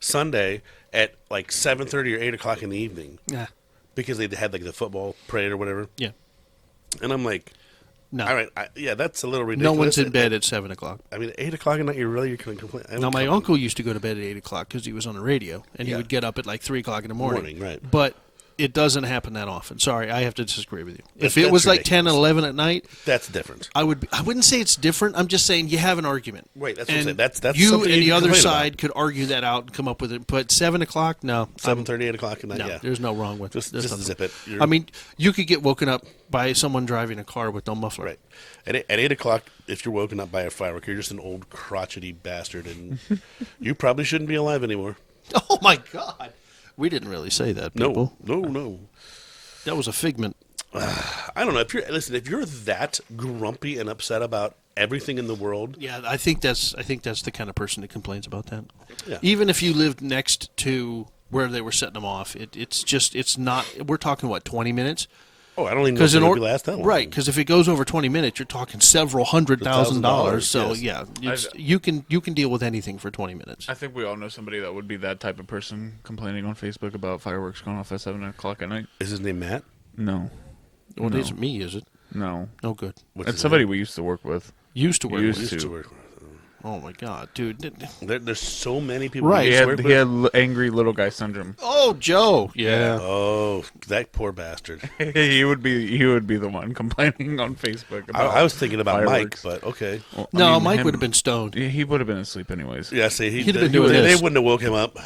Sunday at like 7:30 or 8 o'clock in the evening. Yeah. Because they had like the football parade or whatever. Yeah. And I'm like, no. All right, that's a little ridiculous. No one's in bed at 7 o'clock. I mean, 8 o'clock at night, you're going to complain? Now, my uncle used to go to bed at 8 o'clock because he was on the radio, and he would get up at like 3 o'clock in the morning. Right. But it doesn't happen that often. Sorry, I have to disagree with you. If it was like 10 and 11 at night, that's different. I wouldn't say it's different. I'm just saying you have an argument. Right, that's what I'm saying. That's you something and you the can other complain side about. could argue that out and come up with it. But 7 o'clock, no. 7:30, 8 o'clock at night, No, there's no wrong with Just nothing. zip it. I mean, you could get woken up by someone driving a car with no muffler. Right. At 8 o'clock, if you're woken up by a firework, you're just an old crotchety bastard, and you probably shouldn't be alive anymore. Oh, my God. We didn't really say that, people. No. That was a figment. I don't know. If you're that grumpy and upset about everything in the world, Yeah, I think that's the kind of person that complains about that. Yeah. Even if you lived next to where they were setting them off, it's not. We're talking what 20 minutes. I don't even know if it would last that long. Right, because if it goes over 20 minutes, you're talking several $100,000. So yes. you can deal with anything for 20 minutes. I think we all know somebody that would be that type of person complaining on Facebook about fireworks going off at 7 o'clock at night. Is his name Matt? No. Well, it isn't me, is it? No. No good. It's somebody we used to work with. Used to work. Used with. to. work. Oh my God, dude! There's so many people. Right. He we used to had work with. angry little guy syndrome. Oh, Joe. Yeah. Oh, that poor bastard. he would be the one complaining on Facebook about I was thinking about fireworks. Mike, but okay. Well, I No, mean, Mike him- would have been stoned. He would have been asleep anyways. Yeah, see, He'd have been doing they this. wouldn't have woke him up.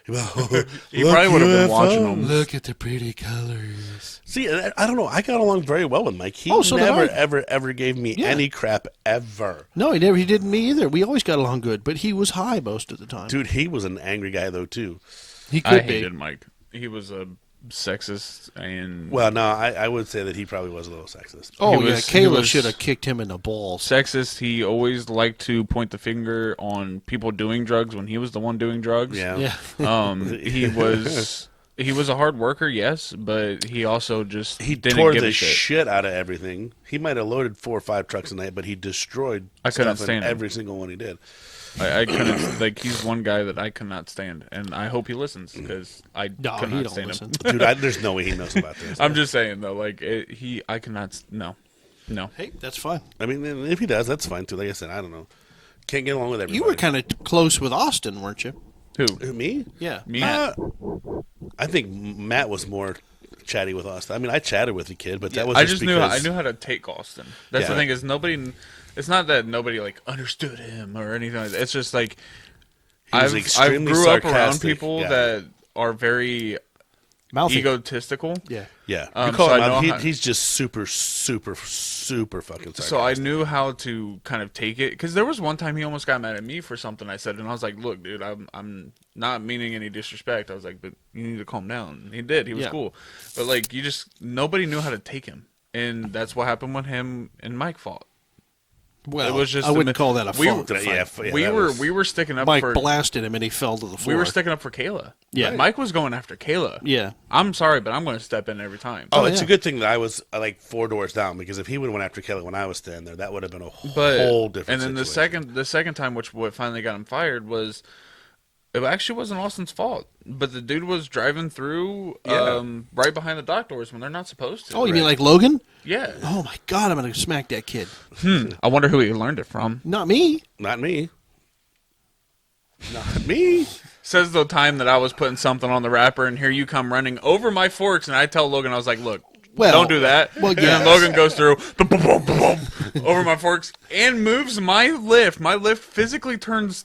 He probably would have been watching them. Look at the pretty colors. See, and I don't know. I got along very well with Mike. He Oh, so did never, I. ever gave me Yeah. any crap ever. No, he never. He didn't me either. We always got along good, but he was high most of the time. Dude, he was an angry guy though too. He I could be. hated Mike. He was a sexist and Well, no, I would say that he probably was a little sexist. Oh He yeah, was- he Kayla was- should have kicked him in the balls. sexist. He always liked to point the finger on people doing drugs when he was the one doing drugs. Yeah. Yeah. He was a hard worker, yes, but he also just He didn't tore give the a shit. shit out of everything. He might have loaded 4 or 5 trucks a night, but he destroyed I couldn't stuff in stand him. every single one he did. I couldn't like. He's one guy that I cannot stand, and I hope he listens because I No, he cannot don't stand listen. him. Dude, there's no way he knows about this. I'm just saying though, like I cannot. No. Hey, that's fine. I mean, if he does, that's fine too. Like I said, I don't know. Can't get along with everybody. You were kind of close with Austin, weren't you? Who? Me? Yeah. Me? I think Matt was more chatty with Austin. I mean, I chatted with the kid, but that was I just just knew I because knew how to take Austin. That's Yeah. the thing is nobody. It's not that nobody like understood him or anything like that. It's just like He was I extremely grew up around sarcastic, people yeah. that are very Mouthy. egotistical. Yeah. Yeah, you So call him I out. know how- He's just super fucking sarcastic. So I knew how to kind of take it because there was one time he almost got mad at me for something I said, and I was like, "Look, dude, I'm not meaning any disrespect." I was like, "But you need to calm down." And he did. He was Yeah. cool, but like nobody knew how to take him, and that's what happened when him and Mike fought. Well, It was just I wouldn't call that a we, fault. Yeah, we were sticking up Mike for blasted him and he fell to the floor. we were sticking up for Kayla. Yeah. Mike was going after Kayla. Yeah. I'm sorry, but I'm going to step in every time. Oh, it's yeah. a good thing that I was like 4 doors down, because if he would have went after Kelly when I was standing there, that would have been a But whole different. and then situation. the second time, which what finally got him fired, was it actually wasn't Austin's fault, but the dude was driving through Yeah. right behind the dock doors when they're not supposed to. Oh, you mean like Logan? Yeah. Oh my God, I'm gonna smack that kid. I wonder who he learned it from. Not me. Not me. Not me. Says the time that I was putting something on the wrapper, and here you come running over my forks, and I tell Logan, I was like, "Look, Well, don't do that. well, And then yes. Logan goes through boom, boom, boom, boom, boom, over my forks and moves my lift. My lift physically turns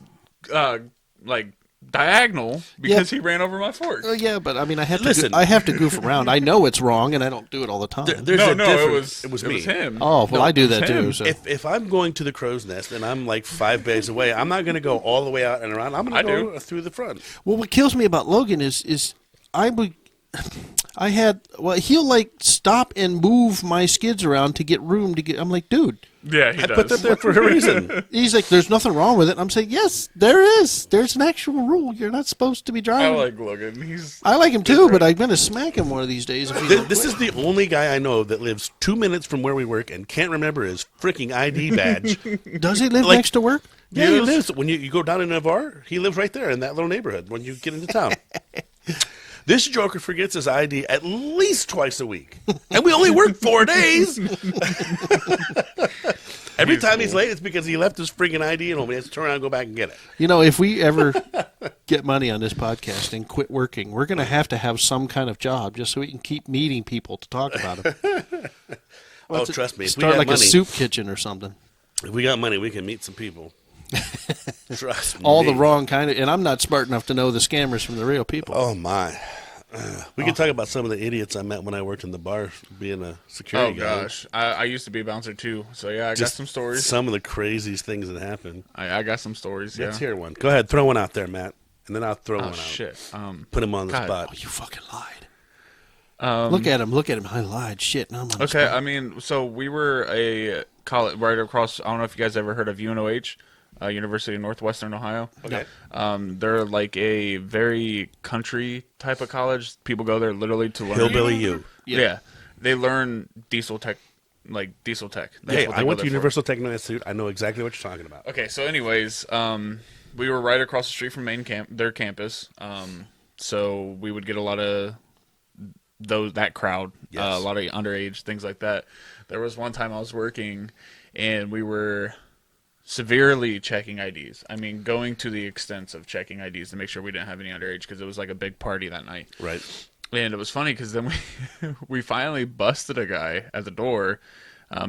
like diagonal because he ran over my forks. Yeah, but I mean, I have Listen. to. I have to goof around. I know it's wrong, and I don't do it all the time. There's No, a no, difference. it was me. him. Oh, well, No, I do it was that him. too. So If I'm going to the crow's nest and I'm like 5 bays away, I'm not going to go all the way out and around. I'm going to go through the front. well, what kills me about Logan is he'll like stop and move my skids around to get room to get. I'm like, dude. Yeah, he I does. put that there for a reason. He's like, there's nothing wrong with it. I'm saying, yes, there is. There's an actual rule. You're not supposed to be I driving. like Logan. I like him too, but I'm going to smack him one of these days. If he don't This quit. is the only guy I know that lives 2 minutes from where we work and can't remember his freaking ID badge. Does he live like- next to work? Yeah, he lives. When you go down in Navarre, he lives right there in that little neighborhood when you get into town. This joker forgets his ID at least twice a week. And we only work 4 days. Every time he's late, it's because he left his freaking ID at home. He has to turn around and go back and get it. You know, if we ever get money on this podcast and quit working, we're going to have some kind of job just so we can keep meeting people to talk about it. Oh, trust me. If we Start got like money, a soup kitchen or something. if we got money, we can meet some people. Trust me. All the wrong kind of, and I'm not smart enough to know the scammers from the real people. Oh, my. We can talk about some of the idiots I met when I worked in the bar being a security guy. gosh, I used to be a bouncer too, so yeah, I got Just some stories. Some of the craziest things that happen. I got some stories. Yeah. Let's hear one. Go ahead. Throw one out there, Matt. And then I'll throw one Oh out. shit. Put him on the God. Oh, spot. you fucking lied. Look at him. I lied. Shit. Now I'm on the Okay, spot. I mean, so we were a college right across. I don't know if you guys ever heard of UNOH, University of Northwestern Ohio. Okay. They're like a very country type of college. People go there literally to learn. Hillbilly you. Yeah. They learn diesel tech, like diesel tech. That's Hey, what they I go went to there for. Universal Techno Institute. I know exactly what you're talking about. Okay, so anyways, we were right across the street from their campus. So we would get a lot of that crowd, Yes. a lot of underage, things like that. There was one time I was working and we were severely checking IDs. I mean, going to the extent of checking IDs to make sure we didn't have any underage because it was like a big party that night. Right. And it was funny because then we finally busted a guy at the door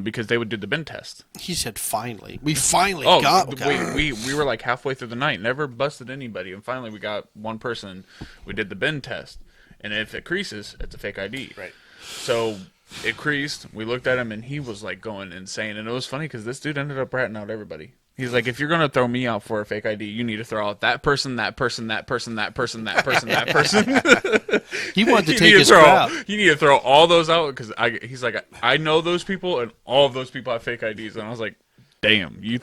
because they would do the bin test. He said, finally. We finally Oh, got we were like halfway through the night, never busted anybody, and finally we got one person. We did the bin test, and if it creases, it's a fake ID. Right. So it creased. We looked at him, and he was like going insane. And it was funny because this dude ended up ratting out everybody. He's like, if you're gonna throw me out for a fake ID, you need to throw out that person, that person, that person, that person, that person, that person. He wanted to You take need his throw- crowd. You need to throw all those out because he's like, I know those people, and all of those people have fake IDs. And I was like, damn, you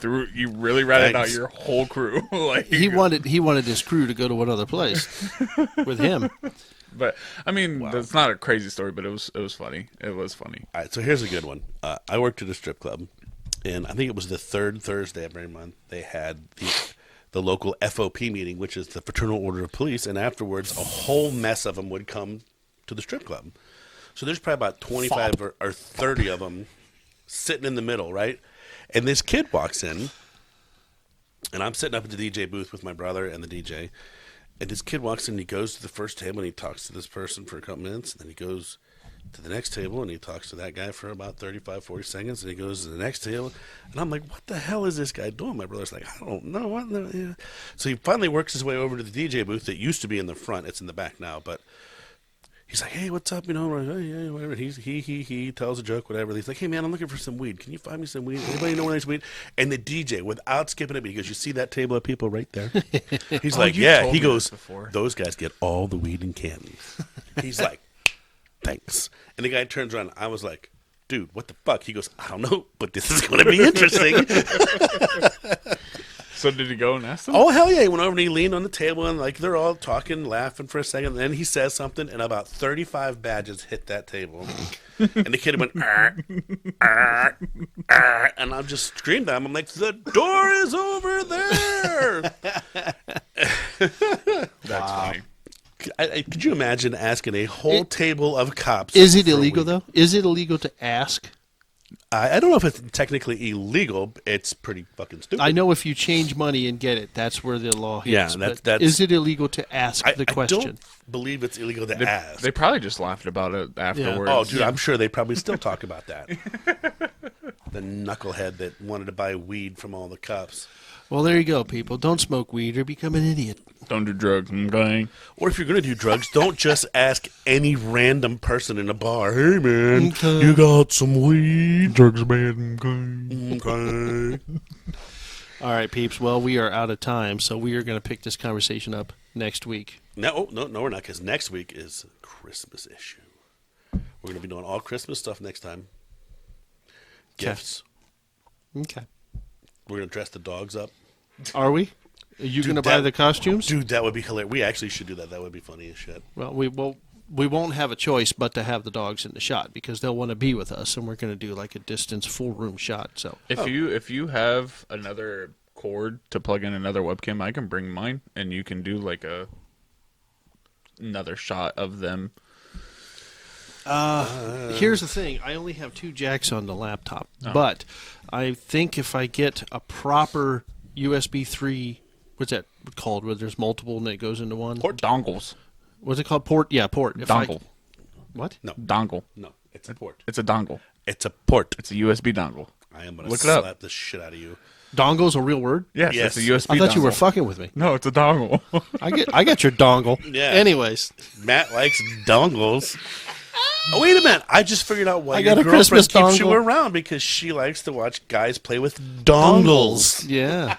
really ratted out Thanks. your whole crew. Like He wanted his crew to go to another place with him. But I mean, that's not a crazy story, but it was funny. It was funny. All right, so here's a good one. I worked at a strip club, and I think it was the third Thursday of every month. They had the local FOP meeting, which is the Fraternal Order of Police, and afterwards a whole mess of them would come to the strip club. So there's probably about 25 or 30 of them sitting in the middle, right? And this kid walks in, and I'm sitting up at the DJ booth with my brother and the DJ, and this kid walks in, and he goes to the first table, and he talks to this person for a couple minutes, and then he goes to the next table, and he talks to that guy for about 35, 40 seconds, and he goes to the next table, and I'm like, what the hell is this guy doing? My brother's like, I don't know. What the, yeah. So he finally works his way over to the DJ booth that used to be in the front. It's in the back now, but he's like, hey, what's up? You know, hey, whatever. He tells a joke, whatever. He's like, hey, man, I'm looking for some weed. Can you find me some weed? Anybody know where there's weed? And the DJ, without skipping a beat, because you see that table of people right there? He's like, you yeah. told He me goes, this before. those guys get all the weed and candy. He's like, thanks. And the guy turns around. I was like, dude, what the fuck? He goes, I don't know, but this is going to be interesting. So did he go and ask them? Oh, hell yeah. He went over and he leaned on the table, and like they're all talking, laughing for a second. And then he says something, and about 35 badges hit that table. And the kid went, and I just screamed at him. I'm like, the door is over there. That's funny. Could you imagine asking a whole table of cops? Is it for a illegal, week? though? Is it illegal to ask? I don't know if it's technically illegal. It's pretty fucking stupid. I know if you change money and get it, that's where the law hits. Yeah, but that's- is it illegal to ask the I question? don't believe it's illegal to ask. They probably just laughed about it afterwards. Oh, dude, I'm sure they probably still talk about that. The knucklehead that wanted to buy weed from all the cops. Well, there you go, people. Don't smoke weed or become an idiot. Don't do drugs, okay? Or if you're going to do drugs, don't just ask any random person in a bar, hey, man, Okay. you got some weed? Drugs bad, okay? Okay. All right, peeps. Well, we are out of time, so we are going to pick this conversation up next week. No, we're not, because next week is Christmas issue. We're going to be doing all Christmas stuff next time. Gifts. Okay. We're going to dress the dogs up. Are we? Are you Dude, going to buy that- the costumes? Dude, that would be hilarious. We actually should do that. That would be funny as shit. Well, we won't have a choice but to have the dogs in the shot because they'll want to be with us, and we're going to do like a distance full room shot. So If you have another cord to plug in another webcam, I can bring mine, and you can do like another shot of them. here's the thing: I only have 2 jacks on the laptop, but I think if I get a proper USB 3, what's that called? Where there's multiple and it goes into one. Port dongles. What's it called? Port? Yeah, port. Dongle. What? No, Dongle. no, it's a port. It's a dongle. It's a port. It's a USB dongle. I am going to Look it up. slap the shit out of you. Dongle's a real word? Yes, Yes. it's a USB I thought dongle. you were fucking with me. No, it's a dongle. I get your dongle. Yeah. Anyways, Matt likes dongles. Oh, wait a minute. I just figured out why I your got a girlfriend Christmas keeps you dongle. around, because she likes to watch guys play with dongles. yeah.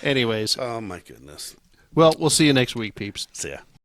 Anyways, Oh, my goodness. well, we'll see you next week, peeps. See ya.